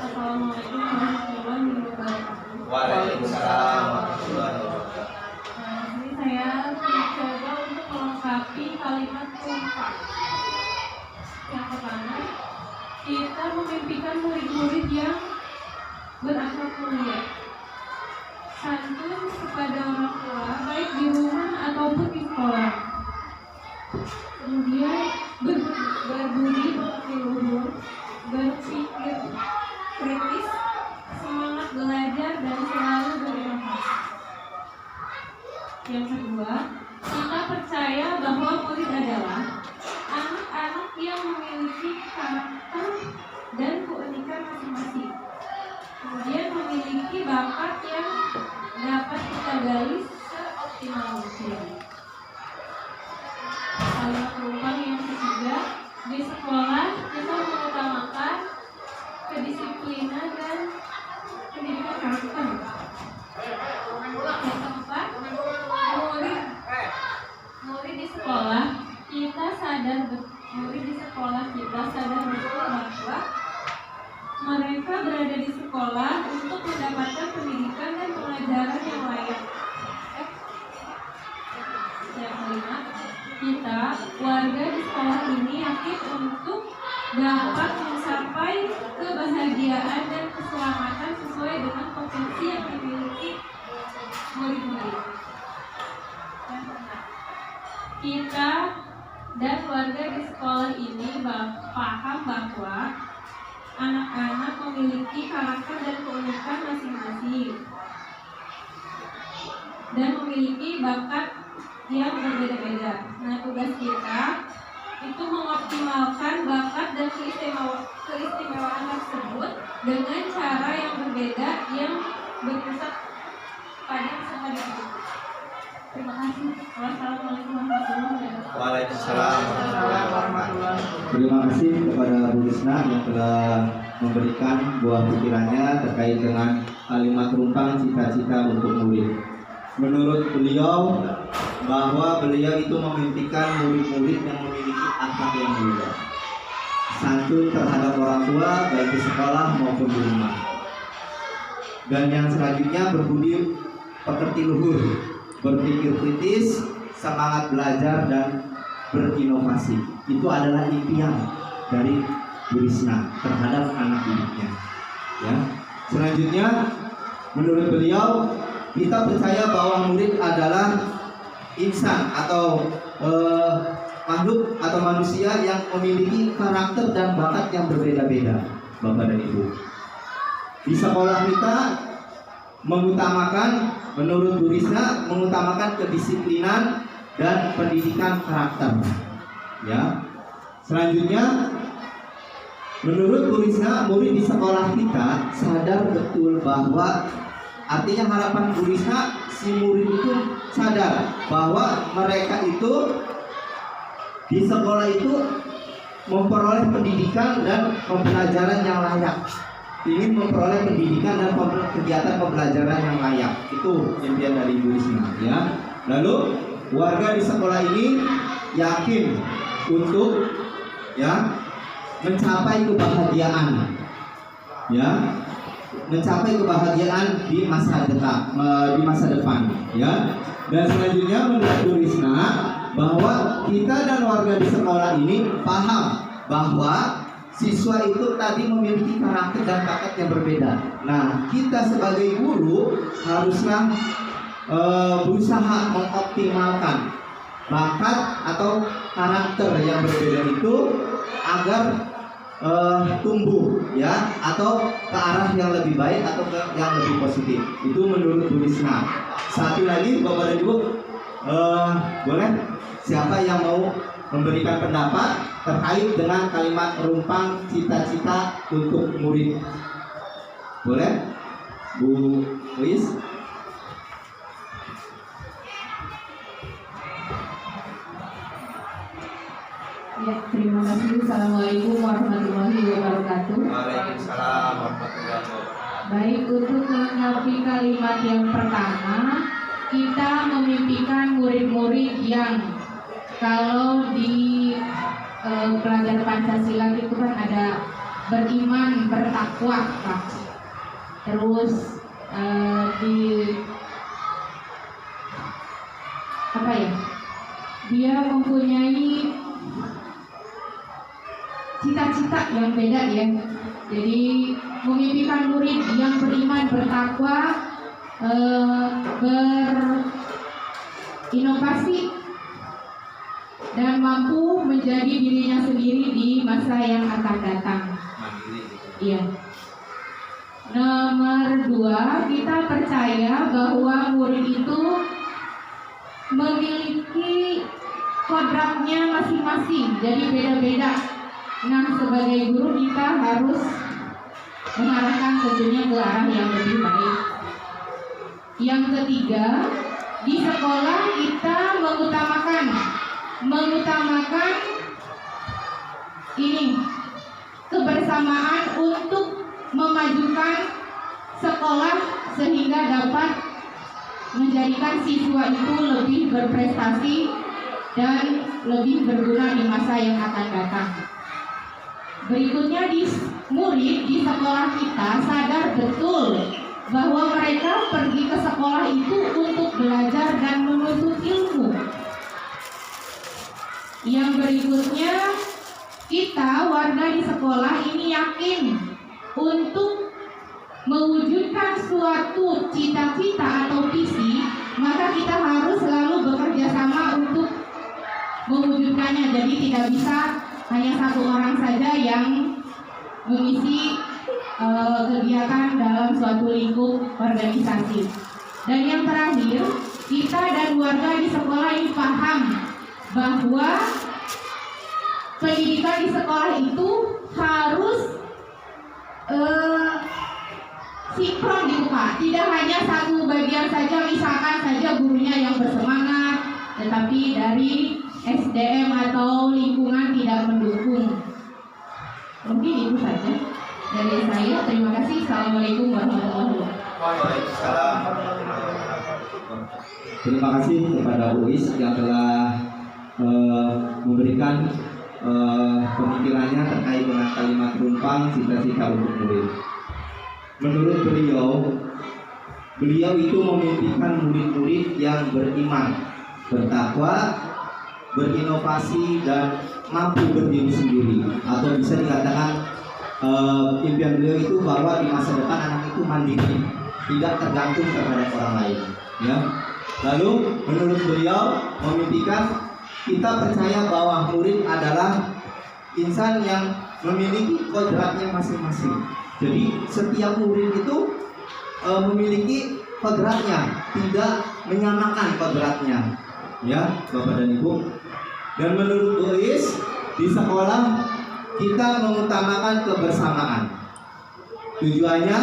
Assalamualaikum warahmatullahi wabarakatuh. Waalaikumsalam warahmatullahi wabarakatuh. Ini saya mencoba untuk melengkapi kalimat rumpang. Yang pertama, kita memimpikan murid-murid yang berakhlak mulia, santun kepada orang tua, baik di rumah ataupun di sekolah. Kemudian berbudi pekerti luhur, berpikir kritis, semangat belajar, dan selalu berinovasi. Yang kedua, kita percaya bahwa murid adalah anak-anak yang memiliki karakter dan keunikan masing-masing. Kemudian memiliki bakat yang dapat kita gali seoptimal mungkin. Kalimat rumpang yang ketiga, di sekolah kita mengutamakan kedisiplinan dan pendidikan karakter. Yang keempat, murid di sekolah kita sadar betul bahwa mereka berada di sekolah untuk mendapatkan pendidikan dan pengajaran yang layak. Yang kelima, kita warga di sekolah ini yakin untuk dapat mencapai kebahagiaan dan keselamatan sesuai dengan potensi yang dimiliki murid-murid. Kita dan warga di sekolah ini paham bahwa anak-anak memiliki karakter dan keunikan masing-masing dan memiliki bakat yang berbeda-beda. Nah, tugas kita itu mengoptimalkan bakat dan keistimewaan tersebut dengan cara yang berbeda yang berpusat pada semua individu. Terima kasih. Wassalamualaikum warahmatullahi wabarakatuh. Waalaikumsalam warahmatullahi wabarakatuh. Terima kasih kepada Bu Risna yang telah memberikan buah pikirannya terkait dengan kalimat rumpang cita-cita untuk murid. Menurut beliau bahwa beliau itu memimpikan murid-murid yang memiliki akhlak yang mulia, santun terhadap orang tua baik di sekolah maupun di rumah. Dan yang selanjutnya berbudi pekerti luhur, berpikir kritis, semangat belajar dan berinovasi. Itu adalah impian dari Bu Risna terhadap anak didiknya. Ya. Selanjutnya, menurut beliau, kita percaya bahwa murid adalah insan atau makhluk atau manusia yang memiliki karakter dan bakat yang berbeda-beda, Bapak dan Ibu. Di sekolah kita mengutamakan, menurut Bu Risna, mengutamakan kedisiplinan dan pendidikan karakter. Ya. Selanjutnya, menurut Bu Risna, murid di sekolah kita sadar betul bahwa, artinya harapan Bu Risna, si murid itu sadar bahwa mereka itu di sekolah itu memperoleh pendidikan dan pembelajaran yang layak. Ingin memperoleh pendidikan dan kegiatan pembelajaran yang layak. Itu impian dari Bu Risna, ya. Lalu warga di sekolah ini yakin untuk mencapai kebahagiaan, mencapai kebahagiaan di masa depan, ya. Dan selanjutnya menurut Bu Risna bahwa kita dan warga di sekolah ini paham bahwa siswa itu tadi memiliki karakter dan bakat yang berbeda. Nah, kita sebagai guru haruslah berusaha mengoptimalkan bakat atau karakter yang berbeda itu agar tumbuh, ya, atau ke arah yang lebih baik atau ke yang lebih positif. Itu menurut Bu Risna. Satu lagi, Bapak dan Ibu, boleh siapa yang mau memberikan pendapat terkait dengan kalimat rumpang cita-cita untuk murid? Boleh, Bu Luis? Ya, terima kasih. Assalamualaikum warahmatullahi wabarakatuh. Waalaikumsalam warahmatullahi wabarakatuh. Baik, untuk melengkapi kalimat yang pertama, kita memimpikan murid-murid yang kalau di pelajaran Pancasila itu kan ada beriman, bertakwa, Pak. Terus di apa ya? Dia mempunyai cita-cita yang beda, ya. Jadi memimpikan murid yang beriman, bertakwa, berinovasi dan mampu menjadi dirinya sendiri di masa yang akan datang. Iya. Nomor 2, kita percaya bahwa murid itu memiliki kodratnya masing-masing, jadi beda-beda. Nah, sebagai guru kita harus mengarahkan tentunya ke arah yang lebih baik. Yang ketiga, di sekolah kita mengutamakan ini kebersamaan untuk memajukan sekolah sehingga dapat menjadikan siswa itu lebih berprestasi dan lebih berguna di masa yang akan datang. Berikutnya, murid di sekolah kita sadar betul bahwa mereka pergi ke sekolah itu untuk belajar dan menuntut ilmu. Yang berikutnya, kita warga di sekolah ini yakin untuk mewujudkan suatu cita-cita atau visi, maka kita harus selalu bekerja sama untuk mewujudkannya. Jadi tidak bisa hanya satu orang saja yang mengisi kegiatan dalam suatu lingkup organisasi. Dan yang terakhir, kita dan warga di sekolah ini paham bahwa pendidikan di sekolah itu harus sinkron gitu Pak. Tidak hanya satu bagian saja, misalkan saja gurunya yang bersemangat, tetapi dari SDM atau lingkungan tidak mendukung. Mungkin itu saja dari saya. Terima kasih. Assalamualaikum warahmatullahi wabarakatuh. Waalaikumsalam warahmatullahi wabarakatuh. Terima kasih kepada Uis yang telah memberikan pemikirannya terkait dengan kalimat rumpang cita-cita untuk murid. Menurut beliau itu memimpikan murid-murid yang beriman, bertakwa, berinovasi, dan mampu berdiri sendiri. Atau bisa dikatakan impian beliau itu bahwa di masa depan anak itu mandiri, tidak tergantung terhadap orang lain. Ya. Lalu menurut beliau memimpikan, kita percaya bahwa murid adalah insan yang memiliki kodratnya masing-masing. Jadi setiap murid itu memiliki kodratnya, tidak menyamakan kodratnya, ya Bapak dan Ibu. Dan menurut Uis, di sekolah kita mengutamakan kebersamaan. Tujuannya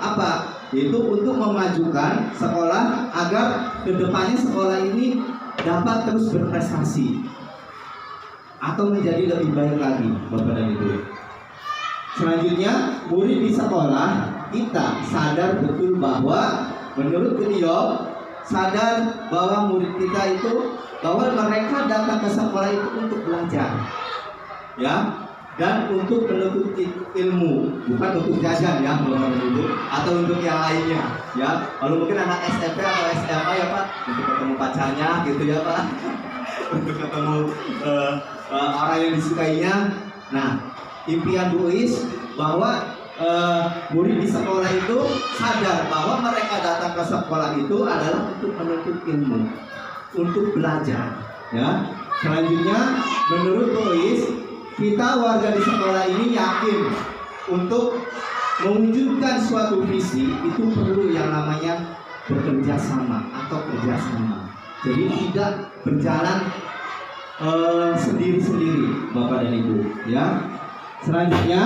apa? Yaitu untuk memajukan sekolah agar kedepannya sekolah ini dapat terus berprestasi atau menjadi lebih baik lagi, Bapak dan Ibu. Selanjutnya, murid di sekolah kita sadar betul bahwa menurut beliau sadar bahwa murid kita itu bahwa mereka datang ke sekolah itu untuk belajar, ya, dan untuk menuntut ilmu, bukan untuk jajan, ya Bapak dan Ibu, atau untuk yang lainnya, ya. Kalau mungkin anak SMP atau SMA, ya Pak, untuk ketemu pacarnya, gitu ya Pak, untuk ketemu orang yang disukainya. Nah, impian Uis bahwa murid di sekolah itu sadar bahwa mereka datang ke sekolah itu adalah untuk menuntut ilmu, untuk belajar, ya. Selanjutnya, menurut Uis, kita warga di sekolah ini yakin untuk mewujudkan suatu visi itu perlu yang namanya bekerja sama atau kerjasama. Jadi tidak berjalan sendiri-sendiri, Bapak dan Ibu, ya. Selanjutnya,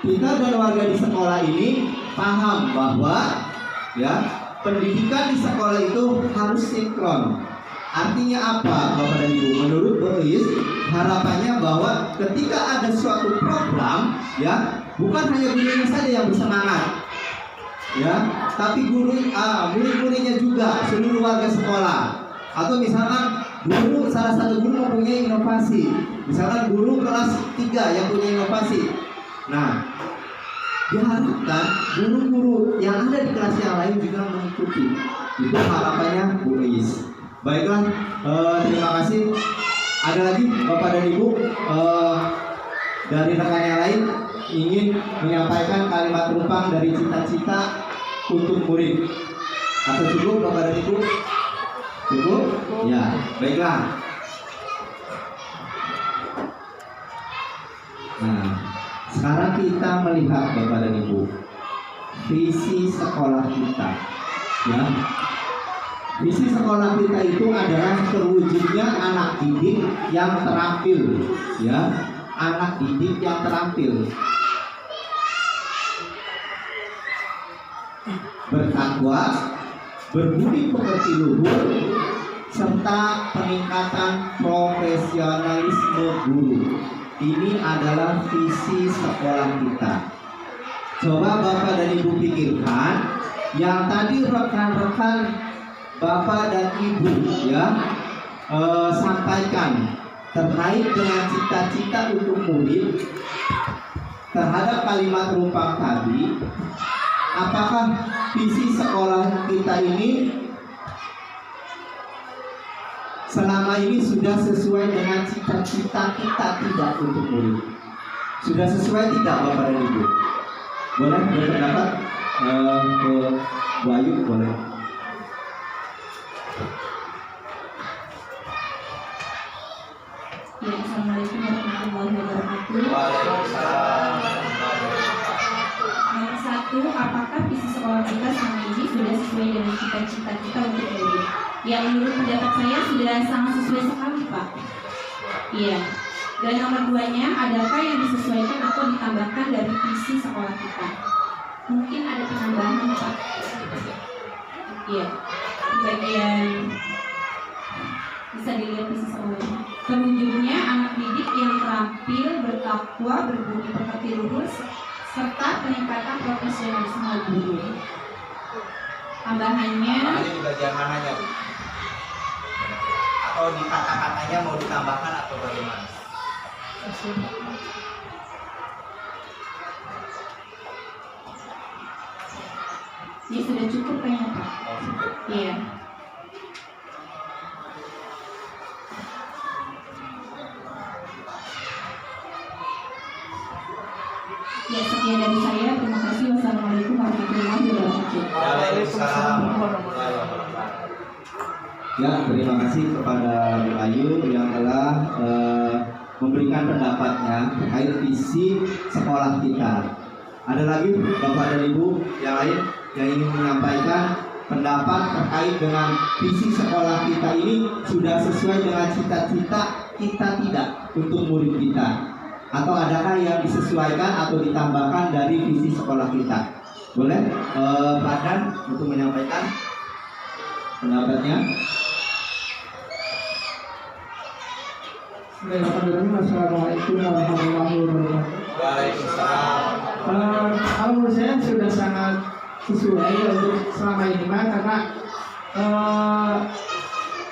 kita dan warga di sekolah ini paham bahwa, ya, pendidikan di sekolah itu harus sinkron. Artinya apa, Bapak dan Ibu? Menurut Uis, harapannya bahwa ketika ada suatu program, ya, bukan hanya gurunya saja yang bersemangat, ya, tapi murid-muridnya juga, seluruh warga sekolah. Atau misalkan salah satu guru mempunyai inovasi, misalkan guru kelas 3 yang punya inovasi. Nah, diharapkan guru-guru yang ada di kelas yang lain juga mengikuti. Itu harapannya Bu Uis. Baiklah, terima kasih. Ada lagi Bapak dan Ibu dari rekan yang lain ingin menyampaikan kalimat rumpang dari cita-cita untuk murid? Atau cukup Bapak dan Ibu? Cukup? Ya, baiklah. Nah, sekarang kita melihat Bapak dan Ibu visi sekolah kita, ya. Visi sekolah kita itu adalah terwujudnya anak didik yang terampil, ya, anak didik yang terampil, bertakwa, berbudi pekerti luhur, serta peningkatan profesionalisme guru. Ini adalah visi sekolah kita. Coba Bapak dan Ibu pikirkan, yang tadi rekan-rekan Bapak dan Ibu, ya, sampaikan terkait dengan cita-cita untuk murid terhadap kalimat rumpang tadi. Apakah visi sekolah kita ini selama ini sudah sesuai dengan cita-cita kita tidak untuk murid? Sudah sesuai tidak Bapak dan Ibu? Boleh berpendapat ke Bu Ayu, boleh. Ya, Assalamualaikum warahmatullahi wabarakatuh. Waalaikumsalam. Nomor 1, apakah visi sekolah kita selama ini sudah sesuai dengan cita-cita kita untuk murid? Ya, menurut pendapat saya sudah sangat sesuai sekali, Pak. Iya. Dan nomor 2-nya, adakah yang disesuaikan atau ditambahkan dari visi sekolah kita? Mungkin ada penambahan, Pak. Iya. Bagian Bisa dilihat visi sekolahnya. Terwujudnya anak didik yang terampil, bertakwa, berbudi pekerti luhur, serta peningkatan profesionalisme guru. Tambahannya Ini di bagian mananya, Bu? Atau di kata-katanya mau ditambahkan atau bagaimana? ya sudah cukup kayaknya Pak. Iya. Ya, sekian dari saya. Terima kasih. Wassalamualaikum warahmatullahi wabarakatuh. Waalaikumsalam warahmatullahi wabarakatuh. Ya, terima kasih kepada Bu Ayu yang telah memberikan pendapatnya terkait visi sekolah kita. Ada lagi Bapak dan Ibu yang lain yang ingin menyampaikan pendapat terkait dengan visi sekolah kita ini sudah sesuai dengan cita-cita kita tidak untuk murid kita? Atau adakah yang disesuaikan atau ditambahkan dari visi sekolah kita? Boleh Pak Dan untuk menyampaikan pendapatnya? Assalamualaikum warahmatullahi wabarakatuh. Waalaikumsalam. Kalau menurut saya sudah sangat sesuai untuk selama ini Pak, karena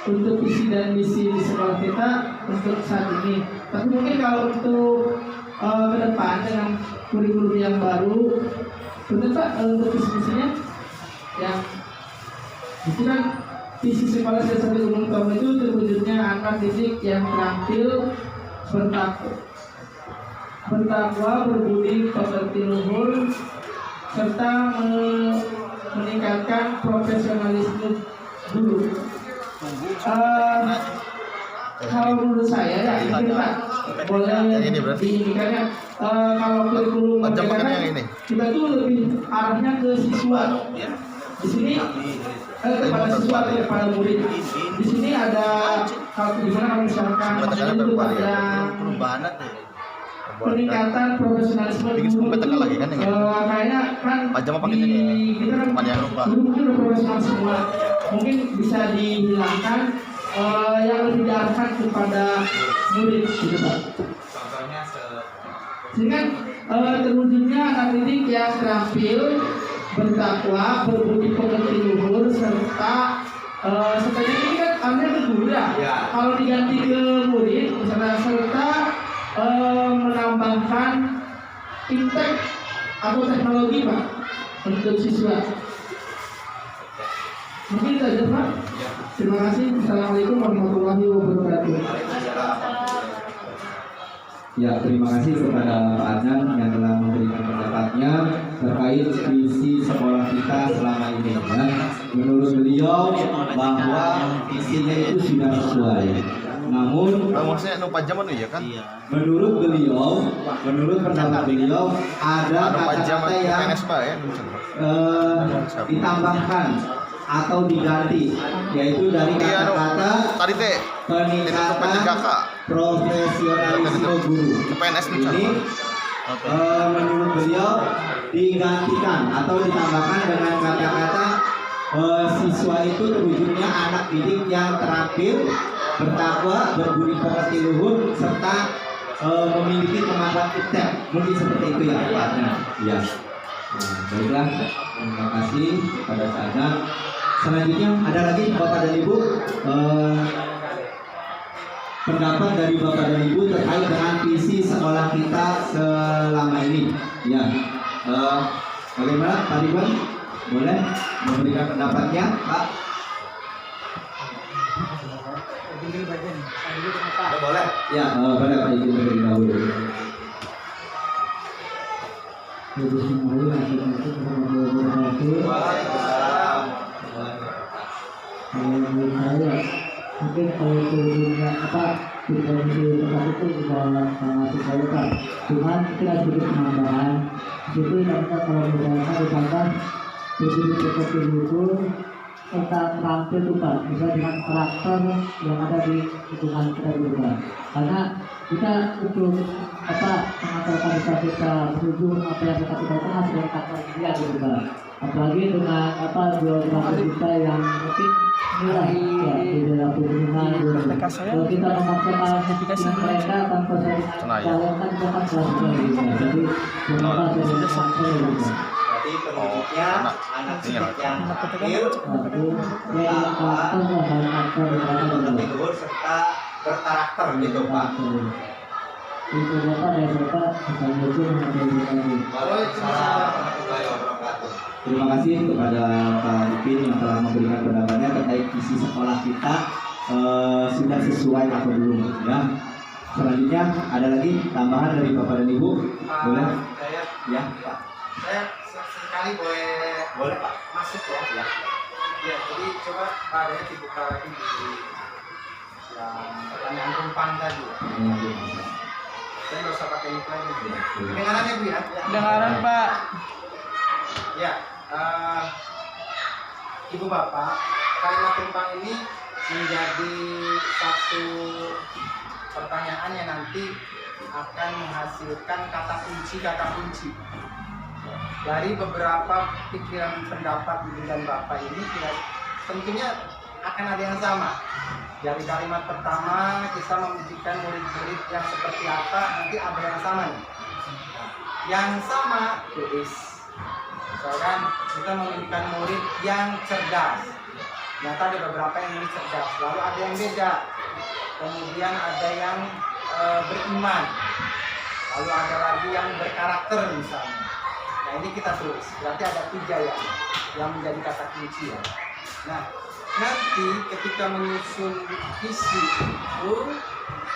untuk visi dan misi di sekolah kita untuk saat ini. Tapi mungkin kalau untuk ke depan dengan kurikulum yang baru, benar Pak, untuk visi misinya yang itu kan visi sekolah dasar umum tahun itu terwujudnya anak didik yang terampil, bertakwa, berbudi pekerti luhur, serta meningkatkan profesionalisme guru. Kalau menurut saya ya ini Pak boleh diinginkannya kalau kurikulum merdeka kita tuh lebih arahnya ke siswa. Di sini kepada siswa atau kepada murid. Di sini ada kalau gimana kalau misalkan itu yang peningkatan profesionalisme guru kayaknya kan di kita kan guru mungkin udah profesional semua, mungkin bisa dihilangkan yang lebih diarahkan kepada murid gitu Pak. Contohnya sehingga terwujudnya anak didik yang terampil, bertakwa, berbudi pekerti luhur, serta sebenarnya ini kan artinya ke guru ya. Kalau diganti ke murid, misalnya serta menambahkan impact atau teknologi Pak untuk siswa. Mungkin itu aja Pak. Terima kasih. Assalamualaikum warahmatullahi wabarakatuh. Ya, terima kasih kepada Pak Adnan yang telah memberikan pendapatnya terkait visi sekolah kita selama ini. Ya. Menurut beliau bahwa visinya itu sudah sesuai. Namun, maksudnya no pajaman ya kan? menurut pendapat beliau ada kata-kata yang ditambahkan atau diganti, yaitu dari kata-kata peningkatan profesionalisme guru. Ini menurut beliau digantikan atau ditambahkan dengan kata-kata siswa itu terwujudnya anak didik yang terampil, bertakwa, berbudi pekerti luhur, serta memiliki kemampuan iptek. Mungkin seperti itu ya Pak Adnan. Ya. Baiklah, terima kasih pada saatnya. Selanjutnya ada lagi Bapak dan Ibu pendapat dari Bapak dan Ibu terkait dengan visi sekolah kita selama ini. Ya, bagaimana Pak Ridwan? Boleh memberikan pendapatnya, Pak? boleh. Ya, boleh Pak izin terlebih dahulu. Waalaikumsalam. Menurut saya mungkin kalau turunnya situasi tempat itu juga sangat diperlukan. Cuman kita sedikit penambahan. Itu namanya kalau misalnya ditambah berbudi pekerti luhur tentang terampil itu Pak, bisa dengan karakter yang ada di lingkungan kita juga. Karena kita untuk mengantarkan kita menuju apa yang kita pikirkan harus dengan karakter dia gitu Pak. Apalagi dengan biografi kita yang mungkin Kalau kita memaksakan mereka tanpa saya calonkan kita kan jadi Berarti penunjuknya anak yang akil, berfigur serta berkarakter gitu Pak. itu Bapak dan Bapak Assalamualaikum warahmatullahi Waalaikumsalam warahmatullahi wabarakatuh. Terima kasih kepada Pak Dipin yang telah memberikan pendapatnya terkait isi sekolah kita sudah sesuai atau belum ya. Selanjutnya ada lagi tambahan dari Bapak dan Ibu? Boleh? Saya, Ya, Pak. saya sekali boleh Pak masuk ya. Ya. Ya, jadi coba Pak Daya dibuka lagi di yang pertanyaan umpan tadi. Saya nggak usah pakai iklan ini. Kedengarannya Bu ya? Kedengaran Pak. Ya, Ibu Bapak, kalimat tumpang ini menjadi satu pertanyaan yang nanti akan menghasilkan kata kunci dari beberapa pikiran pendapat Ibu dan Bapak ini tentunya akan ada yang sama. Dari kalimat pertama kita memimpikan murid-murid yang seperti apa, nanti ada yang sama nih. Yang sama tulis. Misalkan kita memimpikan murid yang cerdas. Ternyata ada beberapa yang murid cerdas, lalu ada yang beda. Kemudian ada yang beriman. Lalu ada lagi yang berkarakter misalnya. Nah ini kita tulis. Berarti ada 3 yang menjadi kata kunci ya. Nah nanti ketika menyusun visi itu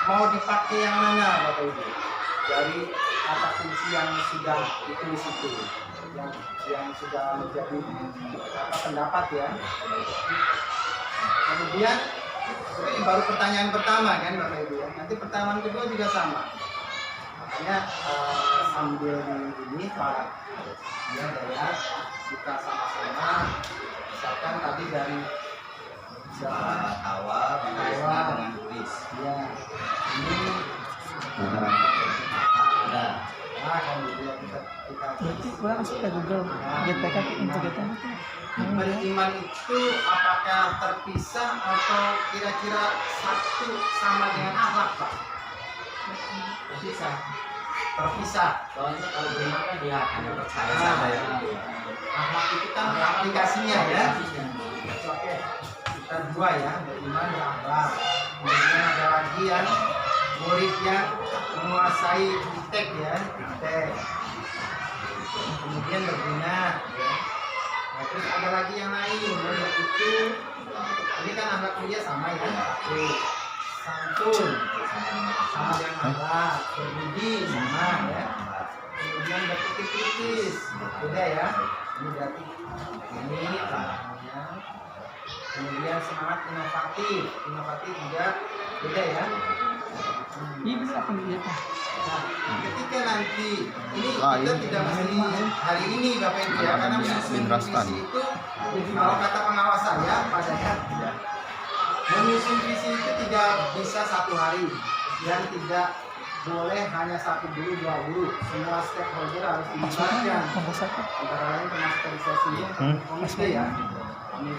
mau dipakai yang mana Bapak Ibu? Dari kata kunci yang sudah ditulis itu, yang sudah menjadi pendapat ya. Kemudian ini baru pertanyaan pertama kan Bapak Ibu ya. Nanti pertanyaan kedua juga sama. Makanya sambil ini Pak ya Daya kita sama-sama misalkan tadi dari awal dengan tulis. ya ini Ada. kemudian kita Berarti kurang masuk ke Google GTK integrator itu. beriman itu apakah terpisah atau kira-kira satu sama dengan akhlak Pak? Terpisah. Soalnya kalau beriman kan dia hanya percaya Nah, saja ya. akhlak itu kan aplikasinya ya. Oke, kita 2 ya, beriman dan akhlak. Kemudian ada lagi yang murid yang menguasai iptek ya, iptek. Kemudian berguna ya. Nah, terus ada lagi yang lain, yaitu ini kan akhlak mulia sama ya. Oke. Santun sama dengan akhlak, berbudi sama ya. Kemudian berpikir kritis, beda ya. Ini berarti ini namanya. Kemudian semangat inovatif juga beda ya. Ini bisa apa gitu? Nah, ketika nanti ini kita tidak mesti hari ini Bapak Ibu ya, karena menyusun visi itu kalau kata pengawas saya padanya menyusun visi itu tidak bisa 1 hari dan tidak boleh hanya 1 guru 2 guru, semua stakeholder harus dilibatkan antara lain termasuk organisasi komite ya. Ya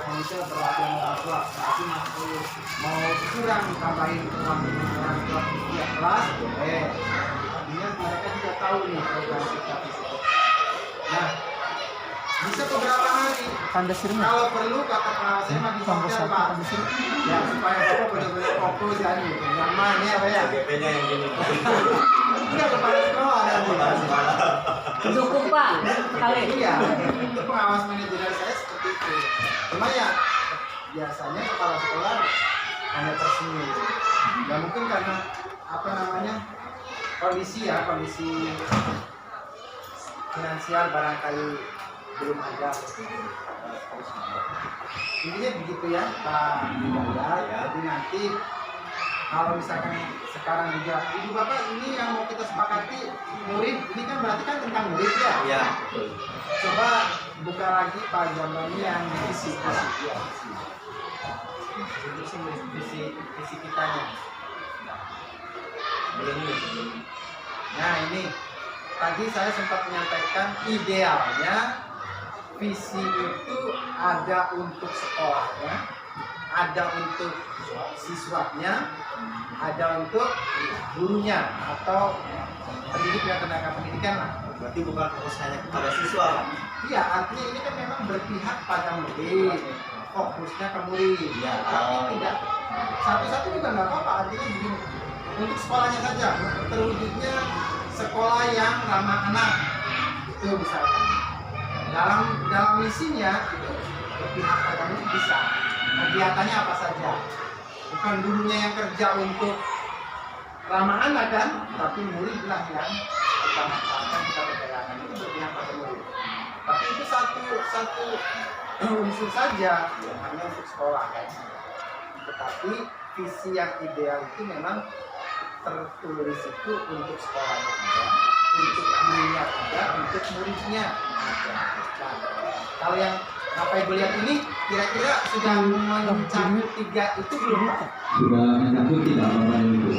komite perwakilan orang tua, tapi mau kurang tambahin uang orang tua setiap kelas boleh. Artinya mereka juga tahu nih program kita. Nah, bisa beberapa hari. Kalau perlu kata pengawas saya mah dipakai Pak. Ya supaya Bapak benar-benar fokus kan gitu. Nyaman ya Pak ya. GP-nya yang gini. Enggak kepala sekolah ada Cukup Pak, sekali. Iya, itu pengawas manajemen saya seperti itu. Cuma ya biasanya kepala sekolah hanya tersenyum. Ya mungkin karena apa namanya kondisi finansial barangkali belum ada. Intinya begitu ya Pak Hidayat. Jadi nanti kalau misalkan sekarang juga Ibu Bapak ini yang mau kita sepakati murid, ini kan berarti kan tentang murid ya? Iya. Coba buka lagi Pak Jamani yang visi kitanya. Nah ini tadi saya sempat menyampaikan idealnya visi itu ada untuk sekolahnya, ada untuk siswanya, ada untuk gurunya atau pendidiknya, tenaga pendidikan lah. Berarti bukan fokus hanya kepada siswa, Pak. Iya, artinya ini kan memang berpihak pada murid, fokusnya ke murid. Iya. Tapi tidak satu-satu juga nggak apa-apa. Artinya begini, untuk sekolahnya saja, terwujudnya sekolah yang ramah anak itu misalkan. Dalam misinya itu berpihak pada murid bisa. Kegiatannya apa saja? Bukan gurunya yang kerja untuk ramah anak kan, tapi muridlah yang kita manfaatkan, kita berdayakan, itu berpihak pada murid. Tapi itu satu unsur saja, hanya untuk sekolah kan. Tetapi visi yang ideal itu memang tertulis itu untuk sekolahnya juga, untuk gurunya juga, untuk muridnya juga. Nah, kalau yang Bapak Ibu lihat ini kira-kira sudah mencakup 3 itu belum Pak? Sudah mencakup tidak Bapak dan Ibu?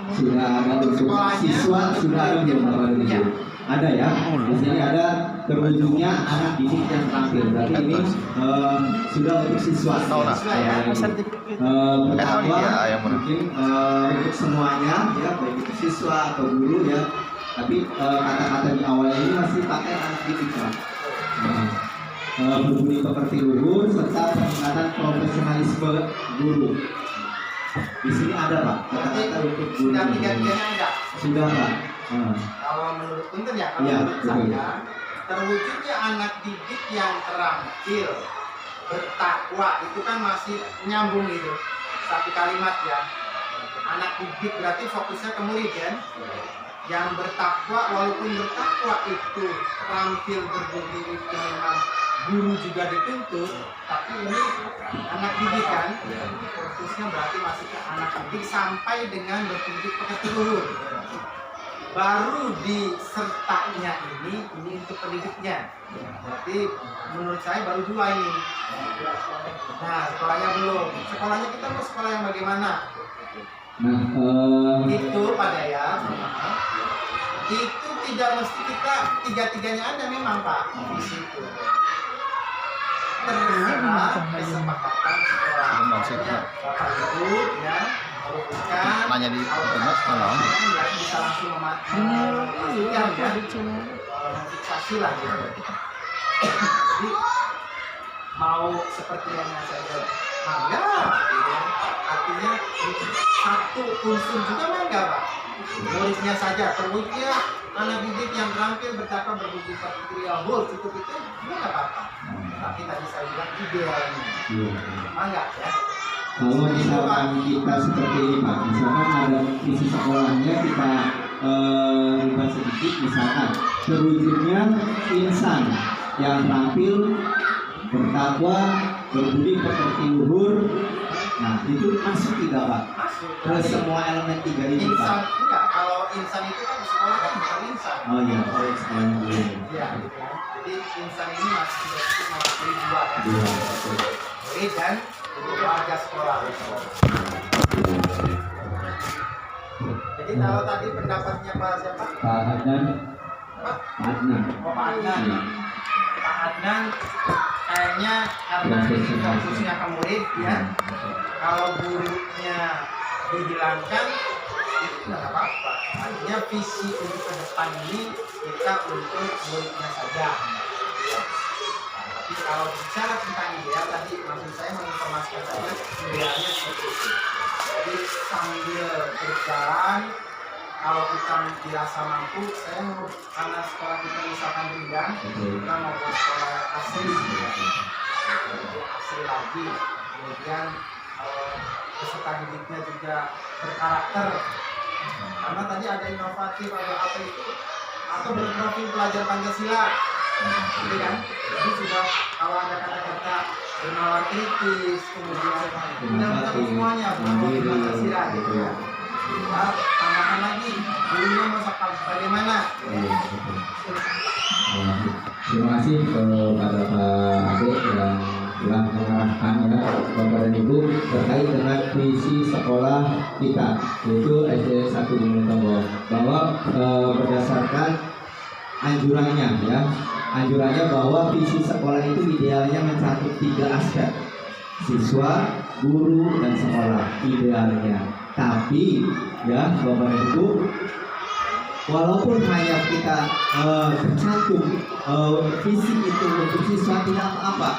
Sudah ada untuk siswa, sudah ada belum Bapak dan Ibu? Ada ya, di sini ada terwujudnya anak didik yang terampil. Berarti ini sudah untuk siswa. Bertakwa mungkin untuk semuanya ya, baik itu siswa atau guru ya. Tapi kata-kata di awal ini masih pakai anak didik Pak. Berbudi pekerti luhur serta peningkatan profesionalisme guru. Di sini ada Pak kata-kata untuk guru. Sudah 3-tiganya enggak? Sudah Pak. Kalau menurut Punten ya, kalau Iya, menurut betul. saya terwujudnya anak didik yang terampil, bertakwa itu kan masih nyambung itu satu kalimat ya. Anak didik berarti fokusnya ke murid kan? Yang bertakwa, walaupun bertakwa itu terampil berbudi itu memang guru juga dituntut, tapi ini anak didik kan? Fokusnya berarti masih ke anak didik sampai dengan berpendidik pekerti luhur. Baru di sertanya ini untuk pendidiknya. Berarti menurut saya baru 2 ini. Nah, sekolahnya belum. Sekolahnya kita mau sekolah yang bagaimana? Nah, Itu pada ya, itu tidak mesti kita 3-tiganya ada memang Pak di situ. Terserah kesepakatan sekolah. Bapak Ibu ya, bukan. Nanya di internet malah. Bisa langsung memastikan ya, fiksasi lah gitu. Jadi mau seperti yang saya mangga, gitu. Artinya satu unsur juga mangga Pak. Muridnya saja, terwujudnya anak didik yang terampil, bertakwa, berbudi pekerti luhur, cukup itu nggak apa-apa. Tapi tadi saya bilang idealnya, mangga ya. kalau misalkan kita seperti ini Pak, misalkan ada visi sekolahnya kita rubah sedikit, misalkan terwujudnya insan yang terampil, bertakwa, berbudi pekerti luhur. Nah itu masuk tidak Pak? Masuk. Ke semua elemen 3 ini Pak? Insan enggak, kalau insan itu kan sekolah kan bukan insan. Oh iya, oh sekolahnya dulu. Iya, gitu kan. Jadi insan ini masih sudah cukup mewakili 2 kan. Dua. Murid dan warga sekolah. Jadi kalau tadi pendapatnya Pak siapa? Pak Adnan. Pak? Pak Adnan. Oh, Pak Adnan. Iya. Pak Adnan kayaknya karena ini fokusnya ke murid ya. Kalau gurunya dihilangkan itu nggak apa-apa. Artinya visi untuk ke depan ini kita untuk muridnya saja. Ya. Tapi kalau bicara tentang ideal tadi maksud saya menginformasikan saja idealnya seperti itu. Jadi sambil berjalan kalau kita dirasa mampu, saya mau karena sekolah kita misalkan bidang, kita mau ke sekolah asli, asli lagi. Kemudian peserta didiknya juga berkarakter. Karena tadi ada inovatif, ada apa itu, atau berprofil pelajar Pancasila, gitu kan? Jadi sudah kalau ada kata-kata bernalar kritis, kemudian sudah mencakup semuanya, berprofil Pancasila, gitu ya. Kita tambahkan lagi, gurunya mau bagaimana? Terima kasih kepada Pak Ade yang telah mengarahkan ya Bapak dan Ibu terkait dengan visi sekolah kita, yaitu SD 1 Gunung Tonggo, bahwa berdasarkan anjurannya ya anjurannya bahwa visi sekolah itu idealnya mencakup 3 aspek: siswa, guru, dan sekolah idealnya. Tapi ya Bapak dan Ibu, walaupun hanya kita tercantum visi itu untuk siswa tidak apa-apa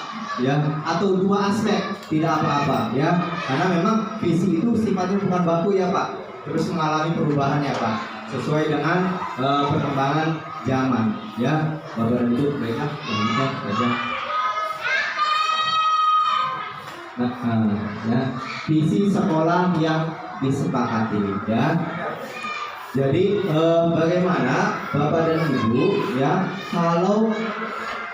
ya, atau 2 aspek tidak apa-apa ya, karena memang visi itu sifatnya bukan baku ya Pak, terus mengalami perubahan ya Pak, sesuai dengan perkembangan zaman ya. Bapak dan Ibu, baiklah, baiklah. Ya, visi sekolah yang disepakati ya. Jadi bagaimana Bapak dan Ibu ya, kalau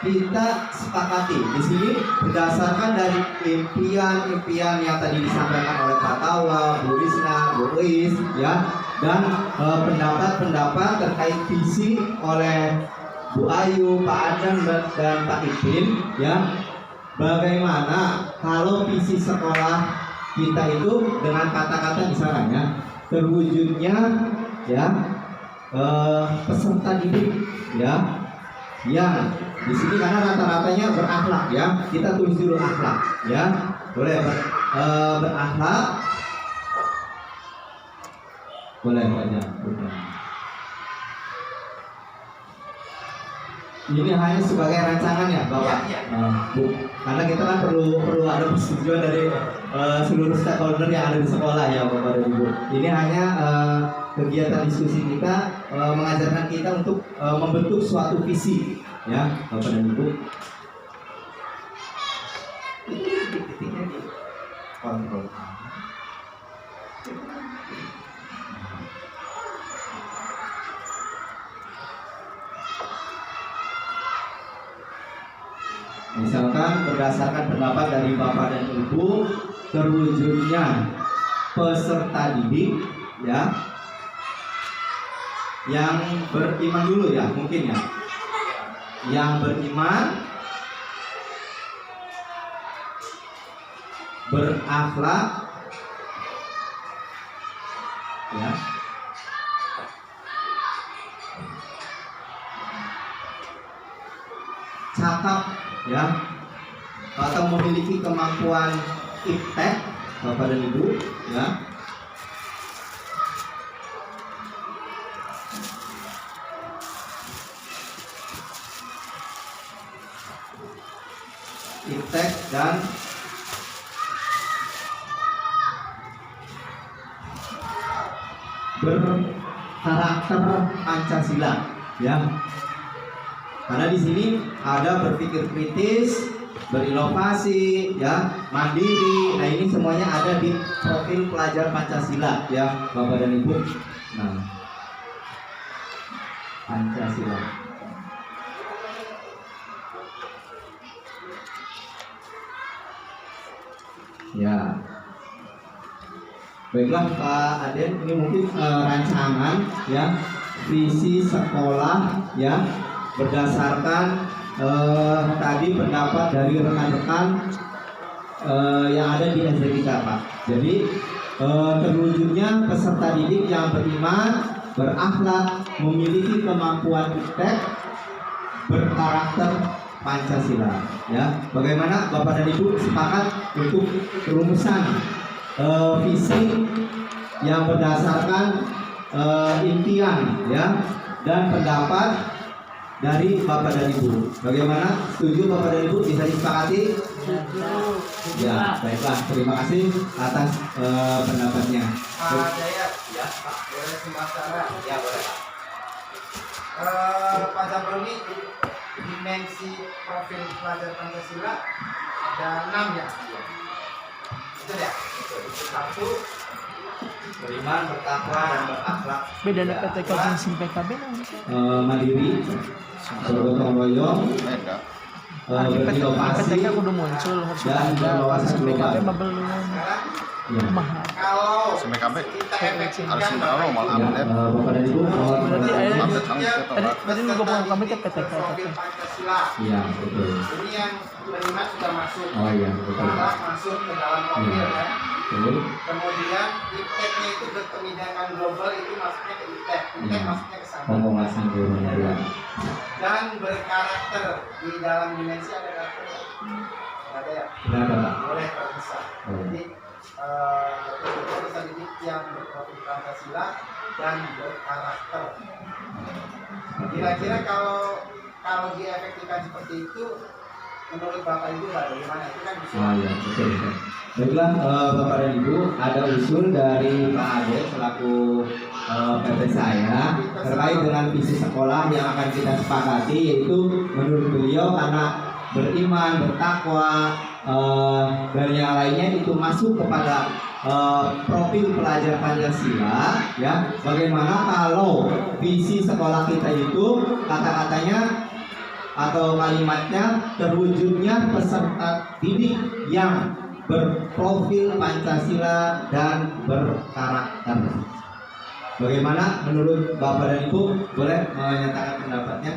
kita sepakati di sini berdasarkan dari impian-impian yang tadi disampaikan oleh Pak Tawa, Bu Risna, Bu Uis ya, dan pendapat-pendapat terkait visi oleh Bu Ayu, Pak Adam, dan Pak Ipin ya. Bagaimana kalau visi sekolah kita itu dengan kata-kata misalnya terwujudnya ya peserta didik ya, yang di sini karena rata-ratanya berakhlak ya, kita tulis dulu akhlak ya, boleh berakhlak, boleh aja. Ini hanya sebagai rancangan ya Bapak, Bu, karena kita kan perlu ada persetujuan dari seluruh stakeholder yang ada di sekolah ya Bapak dan Ibu. Ini hanya kegiatan diskusi kita, mengajarkan kita untuk membentuk suatu visi ya Bapak dan Ibu. Titik-titiknya di kontrol. Misalkan berdasarkan pendapat dari Bapak dan Ibu, terwujudnya peserta didik ya yang beriman dulu ya, mungkin ya, yang beriman, berakhlak ya, cakap ya, atau memiliki kemampuan iptek Bapak dan Ibu ya, iptek dan berkarakter Pancasila ya. Karena di sini ada berpikir kritis, berinovasi, ya, mandiri. Nah ini semuanya ada di profil pelajar Pancasila, ya, Bapak dan Ibu. Nah, Pancasila. Ya, baiklah Pak Aden, ini mungkin rancangan, ya, visi sekolah, ya, berdasarkan tadi pendapat dari rekan-rekan yang ada di SD kita Pak. Jadi terwujudnya peserta didik yang beriman, berakhlak, memiliki kemampuan iptek, berkarakter Pancasila. Ya, bagaimana Bapak dan Ibu sepakat untuk rumusan visi yang berdasarkan impian, ya, dan pendapat dari Bapak dan Ibu. Bagaimana? Setuju Bapak dan Ibu? Bisa disepakati? Ya, baiklah. Terima kasih atas pendapatnya. Pak Jaya, ya Pak, boleh sembarangan? Ya boleh Pak. Pak Zabroni, dimensi profil pelajar Pancasila ada 6 ya? Itu ya? Satu, beriman, bertakwa, dan berakhlak. Beda dengan PTK jeung SIM PKB mandiri, bergotong royong, berinovasi, PTK kudu muncul harus dan berwawasan PKB global. mah belum Ya. mahal. Kalau SMKB kita efektifkan harus tahu malah Ya, Bapak dan Ibu, Berarti tadi tadi juga bukan kami ke PTK profil Pancasila. Iya, betul. Ini yang beriman sudah masuk. Oh iya, betul. Berakhlak masuk ke dalam profil Iya. ya. Kemudian impact-nya itu berkebijakan global, itu maksudnya ke impact maksudnya ke sana. Penguasaan guru ya. Dan berkarakter, di dalam dimensi ada karakter. Ada ya? Kenapa Pak? Boleh kalau bisa. Jadi kita bisa didik yang berprofil Pancasila dan berkarakter. Kira-kira kalau diefektifkan seperti itu, menurut Bapak Ibu bagaimana? Itu kan bisa. Iya, betul. Baiklah Bapak dan Ibu, ada usul dari Pak Ade selaku PT saya terkait dengan visi sekolah yang akan kita sepakati, yaitu menurut beliau karena beriman, bertakwa dan yang lainnya itu masuk kepada profil pelajar Pancasila, ya. Bagaimana kalau visi sekolah kita itu kata-katanya atau kalimatnya terwujudnya peserta didik yang berprofil Pancasila dan berkarakter. Bagaimana menurut Bapak dan Ibu? Boleh menyatakan pendapatnya?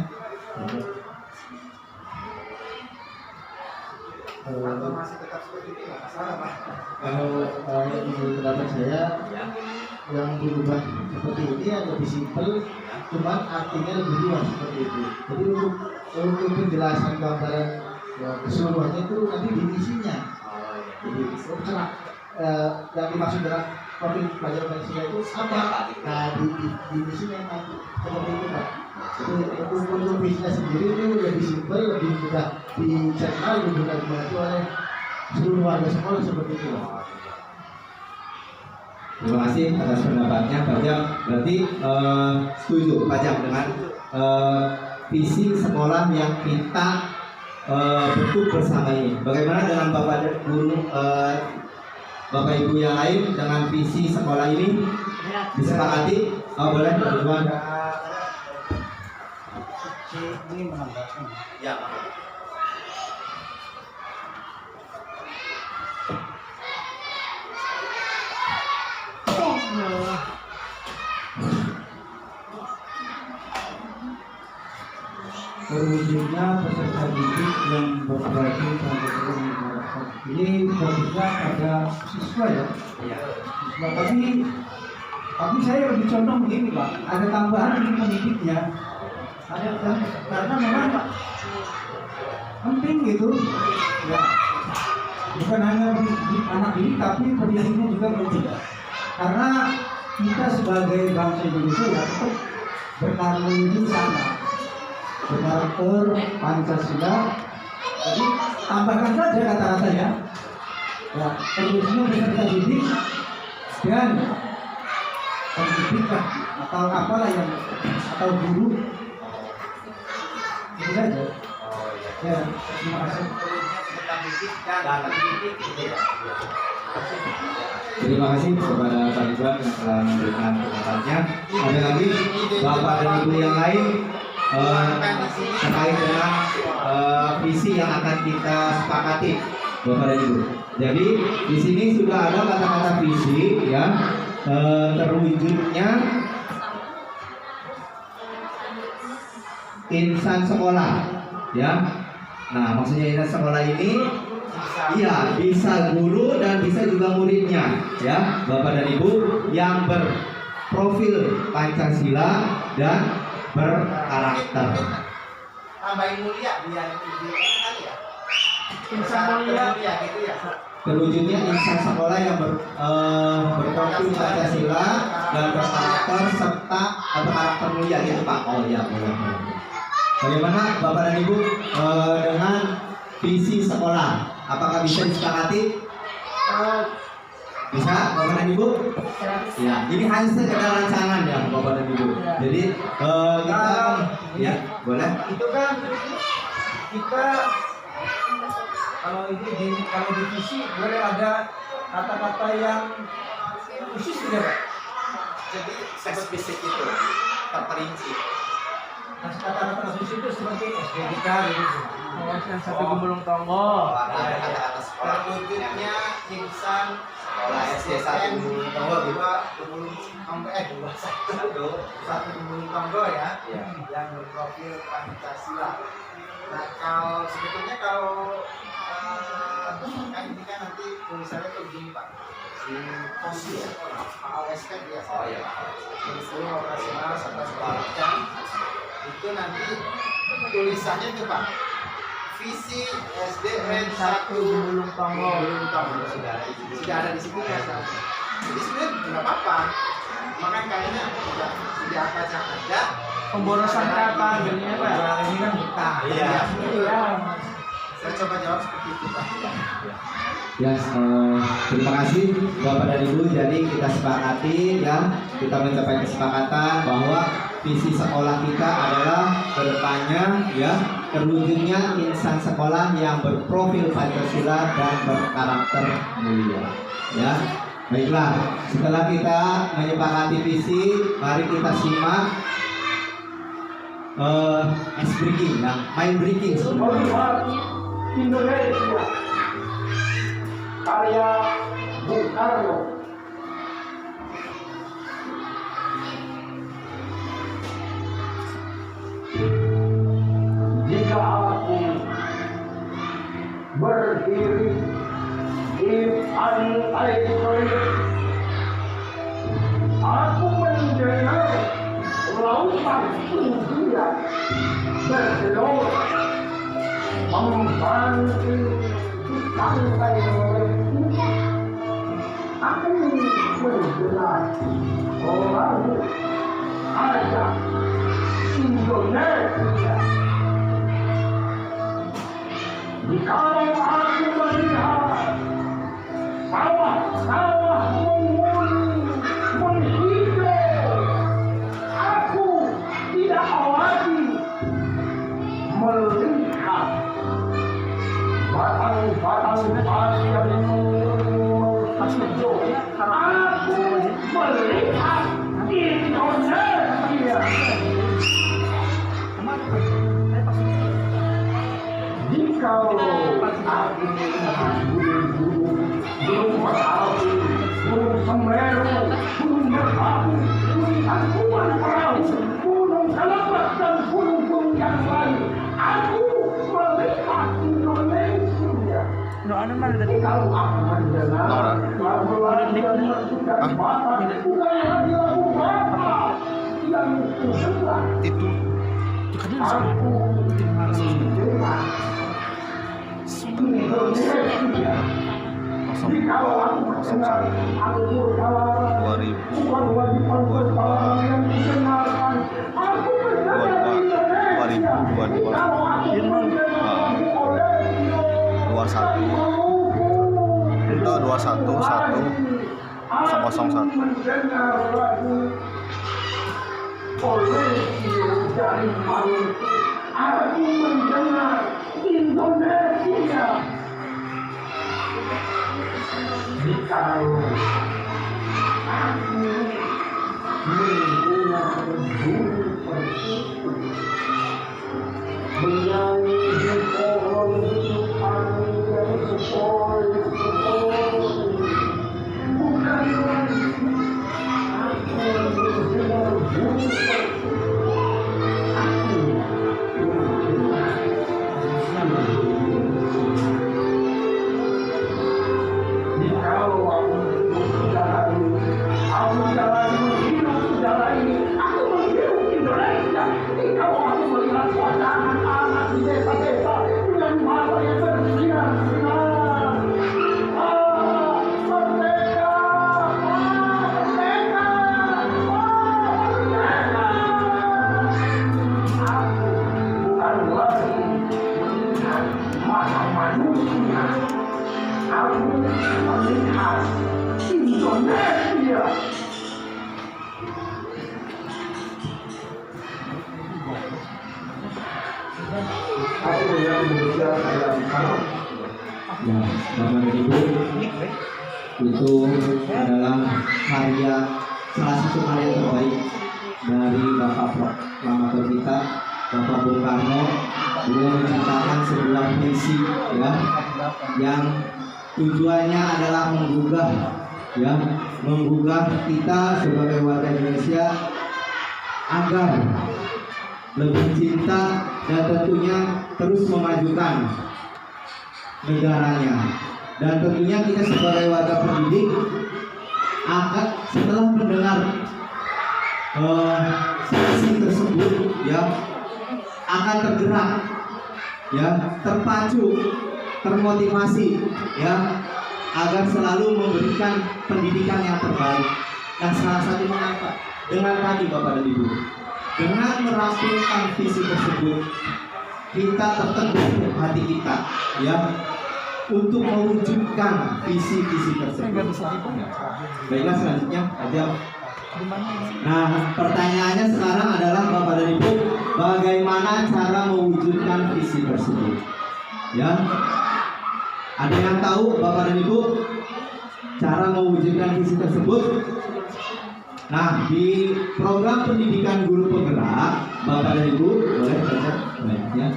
Atau masih tetap seperti itu nggak masalah Pak? Kalau menurut pendapat saya yang berubah seperti ini yang lebih simpel, cuman artinya lebih luas seperti itu. Jadi untuk penjelasan gambaran keseluruhannya itu nanti di isinya. Jadi yang dimaksud dengan profil pelajar Pancasila itu apa? Nah di isinya nanti seperti itu Pak. Jadi untuk visinya sendiri itu lebih simpel, lebih mudah dicerna, lebih mudah dibantu oleh seluruh warga sekolah seperti itu. Terima kasih atas pendapatnya Pak Jam. Berarti setuju Pak Jam dengan visi sekolah yang kita bentuk bersama ini. Bagaimana dengan Bapak dan Guru, Bapak Ibu yang lain dengan visi sekolah ini disepakati? Boleh Ridwan? Ya. Terwujudnya peserta didik yang berprofil Pancasila ini fokusnya pada siswa ya. Siswa, tapi saya lebih condong begini Pak, ada tambahan di pendidiknya. Ada karena memang Pak penting gitu ya, bukan hanya di anak didik tapi pendidiknya juga penting, karena kita sebagai bangsa Indonesia ya tetap berkarakter menuju sana, berkarakter Pancasila. Jadi tambahkan saja kata-katanya ya, terusnya peserta didik dan pendidikan atau apalah yang atau guru itu saja. Ya, terima kasih. Terima kasih kepada Pak Ridwan yang telah memberikan pendapatnya. Ada lagi Bapak dan Ibu yang lain terkait dengan visi yang akan kita sepakati, Bapak dan Ibu. Jadi di sini sudah ada kata-kata visi ya, terwujudnya insan sekolah ya. Nah, maksudnya insan sekolah ini iya bisa guru dan bisa juga muridnya ya, Bapak dan Ibu yang berprofil Pancasila dan berkarakter. Tambahin mulia biar kali ya. Insan mulia gitu ya. Terwujudnya insan sekolah yang berprofil Pancasila dan berkarakter serta berkarakter mulia gitu Pak. Oh iya, boleh. Bagaimana Bapak dan Ibu dengan visi sekolah? Apakah bisa disepakati? Bisa, Bapak dan Ibu? Ya, ini hanya sekedar rancangan ya, Bapak dan Ibu. Jadi kita, ya, boleh. Itu kan kita kalau di visi boleh ada kata-kata yang khusus tidak Pak? Jadi spesifik itu terperinci. Nah, kata-kata khusus itu seperti SDGK gitu. yang satu gembulung tonggo. Ada kata-kata sekolah. Terwujudnya insan sekolah SD 1 gembulung tonggo, 2 gembulung tonggo, 1 gembulung tonggo ya, yang berprofil Pancasila. Nah kalau sebetulnya kan ini kan nanti tulisannya tuh begini Pak. di posisi AOSP ya. Oh iya. Instrumen operasional serta sebaliknya itu nanti tulisannya itu Pak, visi SDN 1 Gumulung Tonggo. sudah ada di situ ya. Jadi sebenarnya nggak apa-apa, makanya kayaknya tidak akan ada Pemborosan kata jadinya Pak. Ini kan buta. Iya. Iya. Saya coba jawab seperti itu Pak. Ya, terima kasih Bapak dan Ibu. Jadi kita sepakati ya, kita mencapai kesepakatan bahwa visi sekolah kita adalah kedepannya ya terwujudnya insan sekolah yang berprofil Pancasila dan berkarakter mulia. Ya, baiklah. Setelah kita menyepakati visi, mari kita simak ice breaking, nah, mind breaking sebenarnya. Indonesia karya Bung Karno. Jika aku berdiri di pantai Korea, aku mendengar lautan India bergelora membantu pantai Korea. Aku mendengar orang ada Indonesia. Jika aku melihat sawah-sawah menghijau, aku tidak lagi melihat batang-batang padi yang hijau. Aku melihat Indonesia. Jika aku melihat gunung Merapi, gunung Semeru, gunung Merbabu, gunung Tangkuban Perahu, gunung Kelabat dan gunung-gunung yang lain, aku melihat Indonesia. Kalau aku mendengar lagu-lagu dan mendengar Batak, bukan lagi lagu Batak yang kudengar. Aku mendengar Indonesia. Jikalau aku mendengar Al-Qur'an, bukan wajiban bersalah yang didengarkan. Aku mendengar Indonesia. Jikalau aku mendengar Korea, 21 mendengar lagu Korea dari Maluku. Aku mendengar Indonesia. Jikalau aku mendengar burung perkutut menyanyi di pohon angin yang sepoi-sepoi, bukan lagi aku mendengar burung perkutut, aku mendengar jikalau aku menjalani menghirup udara ini, aku menghirup Indonesia. Jikalau aku melihat suasana anak di desa-desa dengan mata yang bersinar-sinar, merdeka, merdeka, merdeka. Aku bukan lagi melihat mata manusia, aku melihat Indonesia. Aku yang Indonesia adalah sekarang. Ya, Bapak dan Ibu, itu adalah karya, salah satu karya terbaik dari Bapak Proklamator kita, Bapak Bung Karno. Beliau menciptakan sebuah visi ya, yang tujuannya adalah menggugah kita sebagai warga Indonesia agar lebih cinta dan tentunya terus memajukan negaranya Dan tentunya kita sebagai warga pendidik akan setelah mendengar sesi tersebut ya akan tergerak ya, terpacu, termotivasi ya agar selalu memberikan pendidikan yang terbaik. Dan salah satunya apa? Dengan tadi Bapak dan Ibu, dengan merampungkan visi tersebut kita terteguh hati kita ya untuk mewujudkan visi-visi tersebut. Baiklah, selanjutnya aja. Nah, pertanyaannya sekarang adalah Bapak dan Ibu, bagaimana cara mewujudkan visi tersebut? Ya, ada yang tahu Bapak dan Ibu cara mewujudkan visi tersebut? Nah, di program pendidikan guru penggerak, Bapak dan Ibu boleh baca ya.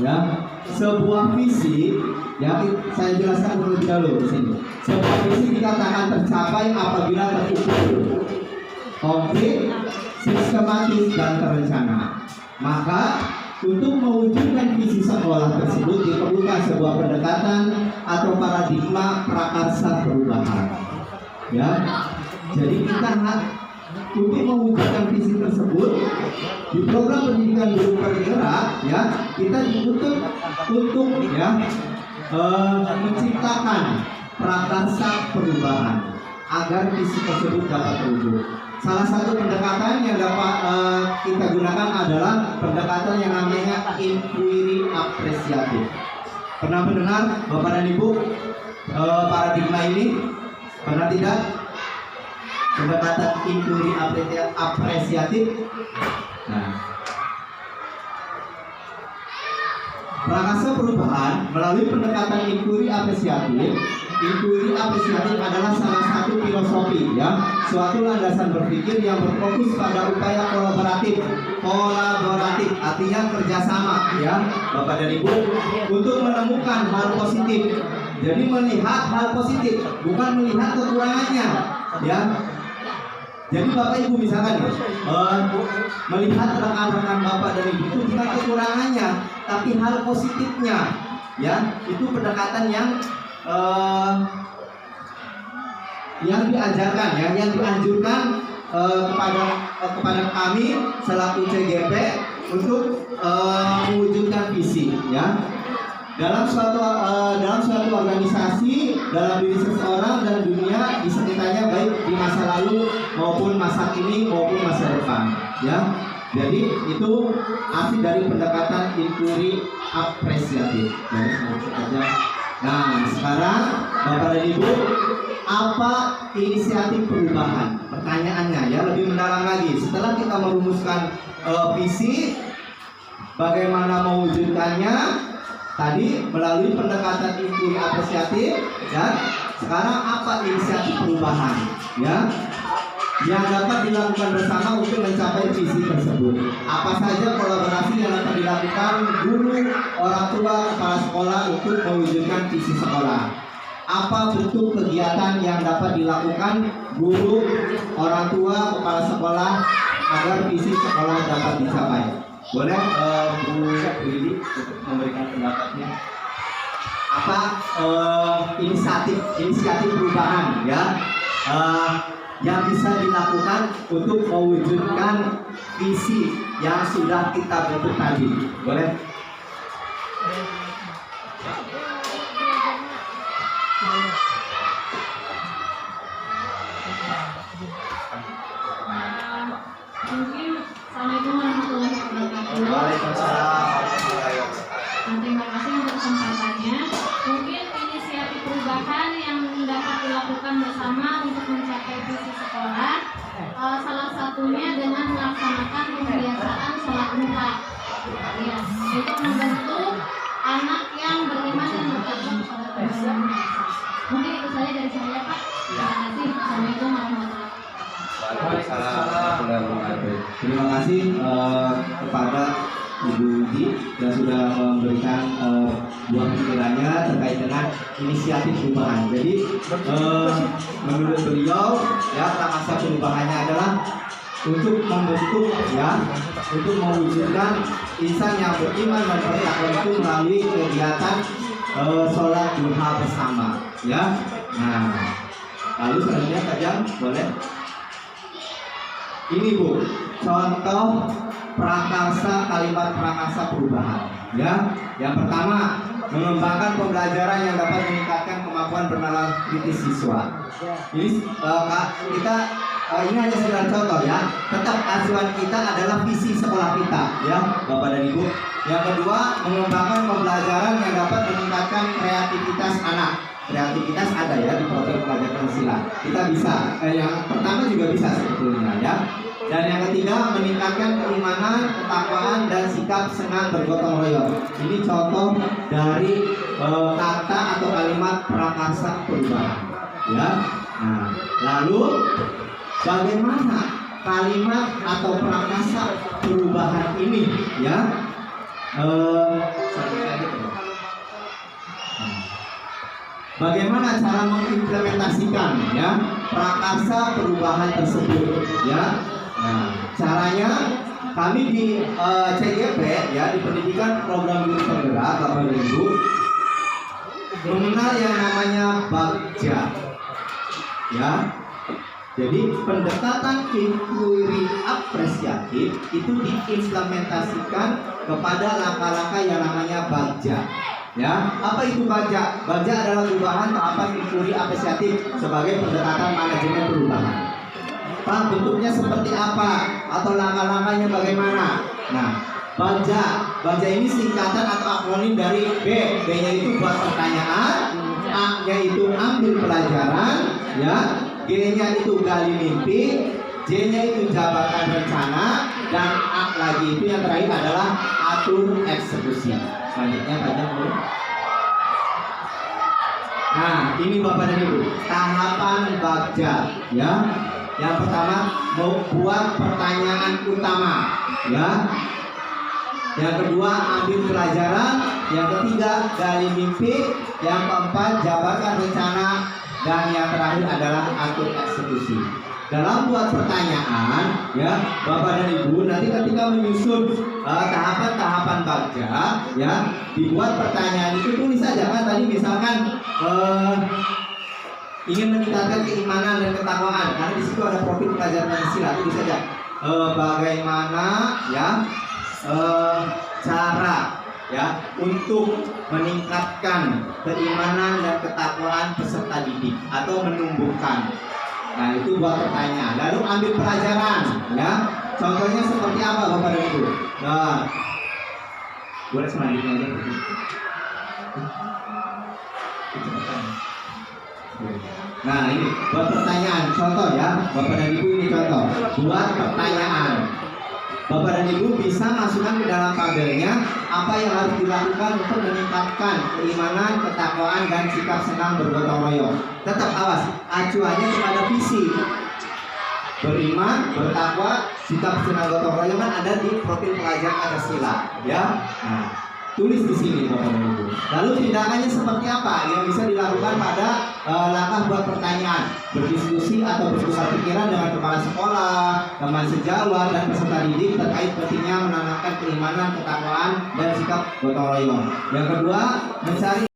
Ya, sebuah visi ya, saya jelaskan terlebih dahulu di sini. Sebuah visi dikatakan tercapai apabila terukur, konkret, sistematis dan terencana. Maka untuk mewujudkan visi sekolah tersebut diperlukan sebuah pendekatan atau paradigma prakarsa perubahan. Ya, jadi kita untuk mewujudkan visi tersebut di program pendidikan guru penggerak ya, kita dituntut untuk ya menciptakan prakarsa perubahan agar visi tersebut dapat terwujud. Salah satu pendekatan yang dapat kita gunakan adalah pendekatan yang namanya inquiry apresiatif. Pernah mendengar Bapak dan Ibu paradigma ini? Pernah tidak? Pendekatan inquiry apresiatif. Nah, prakarsa perubahan melalui pendekatan inquiry apresiatif. Inquiry apresiatif adalah salah satu filosofi ya, suatu landasan berpikir yang berfokus pada upaya kolaboratif artinya kerjasama ya Bapak dan Ibu untuk menemukan hal positif. Jadi melihat hal positif, bukan melihat kekurangannya ya. Jadi Bapak Ibu misalkan melihat rekan-rekan Bapak dan Ibu itu bukan kekurangannya, tapi hal positifnya ya. Itu pendekatan yang diajarkan ya, yang dianjurkan kepada kami selaku CGP untuk mewujudkan visi ya. Dalam suatu organisasi, dalam diri seseorang dan dunia di sekitarnya, baik di masa lalu maupun masa kini maupun masa depan ya. Jadi itu arti dari pendekatan inquiry apresiatif. Nah, sekarang Bapak dan Ibu, apa inisiatif perubahan? Pertanyaannya ya, lebih mendalam lagi. Setelah kita merumuskan visi, bagaimana mewujudkannya? Tadi melalui pendekatan inquiry apresiatif ya. Sekarang apa inisiatif perubahan ya yang dapat dilakukan bersama untuk mencapai visi tersebut? Apa saja kolaborasi yang dapat dilakukan guru, orang tua, kepala sekolah untuk mewujudkan visi sekolah? Apa bentuk kegiatan yang dapat dilakukan guru, orang tua, kepala sekolah agar visi sekolah dapat dicapai? Boleh Bu Lili untuk memberikan pendapatnya. Apa inisiatif perubahan ya yang bisa dilakukan untuk mewujudkan visi yang sudah kita bentuk tadi? Boleh? Mungkin Assalamualaikum warahmatullahi wabarakatuh. Waalaikumsalam. Terima kasih untuk kesempatannya. Mungkin inisiatif perubahan yang dapat dilakukan bersama untuk mencapai visi sekolah, salah satunya dengan melaksanakan kebiasaan sholat duha. Ya, untuk membentuk anak yang beriman dan bertakwa kepada Tuhan. Mungkin itu saja dari saya, Pak. Terima kasih. Assalamualaikum warahmatullahi wabarakatuh. Terima kasih kepada Ibu Uji yang sudah memberikan buah pikirannya terkait dengan inisiatif perubahan. Jadi menurut beliau ya, prakarsa perubahannya adalah untuk membentuk ya, untuk mewujudkan insan yang beriman dan bertakwa itu melalui kegiatan sholat duha bersama, ya. Nah, lalu selanjutnya tajam boleh. Ini Bu, contoh prakarsa kalimat prakarsa perubahan, ya. Yang pertama, mengembangkan pembelajaran yang dapat meningkatkan kemampuan bernalar kritis siswa. Ini ini hanya sekedar contoh ya. Tetap acuan kita adalah visi sekolah kita, ya, Bapak dan Ibu. Yang kedua, mengembangkan pembelajaran yang dapat meningkatkan kreativitas anak. Kreativitas ada ya di profil pelajar Pancasila. Kita bisa. Yang pertama juga bisa sebetulnya ya. Dan yang ketiga, meningkatkan keimanan, ketakwaan, dan sikap senang bergotong royong. Ini contoh dari kata atau kalimat prakarsa perubahan. Ya. Nah, lalu bagaimana kalimat atau prakarsa perubahan ini? Ya. Bagaimana cara mengimplementasikan ya prakarsa perubahan tersebut? Ya. Nah, caranya kami di CGP ya, di Pendidikan Program Guru Penggerak, Bapak dan Ibu, mengenal yang namanya bagja. Ya. Jadi pendekatan inquiry apresiatif itu diimplementasikan kepada langkah-langkah yang namanya bagja. Ya, apa itu bagja? Bagja adalah perubahan tahapan inquiry apresiatif sebagai pendekatan manajemen perubahan. Pak, bentuknya seperti apa atau langkah-langkahnya bagaimana? Nah, bagja ini singkatan atau akronim dari B. B-nya itu buat pertanyaan, A-nya itu ambil pelajaran, ya. G-nya itu gali mimpi, J-nya itu jabarkan rencana, dan A lagi itu yang terakhir adalah atur eksekusi. Selanjutnya banyak boleh. Nah, ini Bapak dan Ibu, tahapan bagja, ya. Yang pertama, membuat pertanyaan utama, ya. Yang kedua, ambil pelajaran. Yang ketiga, gali mimpi. Yang keempat, jabarkan rencana. Dan yang terakhir adalah atur eksekusi. Dalam buat pertanyaan, ya, Bapak dan Ibu, nanti ketika menyusun tahapan-tahapan bagja, ya, dibuat pertanyaan itu tulis saja kan tadi misalkan ingin meningkatkan keimanan dan ketakwaan, karena di situ ada profil pelajar Pancasila, tulis saja bagaimana ya cara ya untuk meningkatkan keimanan dan ketakwaan peserta didik atau menumbuhkan. Nah, itu buat pertanyaan. Lalu ambil pelajaran, ya. Contohnya seperti apa, Bapak dan Ibu? Nah, boleh selanjutnya aja. Nah, ini buat pertanyaan. Contoh ya, Bapak dan Ibu, ini contoh. Buat pertanyaan. Bapak dan Ibu bisa masukkan ke dalam tabelnya apa yang harus dilakukan untuk meningkatkan keimanan, ketakwaan, dan sikap senang bergotong royong. Tetap awas, acuannya kepada visi. Beriman, bertakwa, sikap senang gotong royong kan ada di profil pelajar Pancasila, ya. Nah, tulis di sini Bapak dan Ibu. Lalu tindakannya seperti apa yang bisa dilakukan pada langkah buat pertanyaan, berdiskusi atau bertukar pikiran dengan kepala sekolah, teman sejawat, dan peserta didik terkait pentingnya menanamkan keimanan, ketakwaan, dan sikap gotong royong. Yang kedua, mencari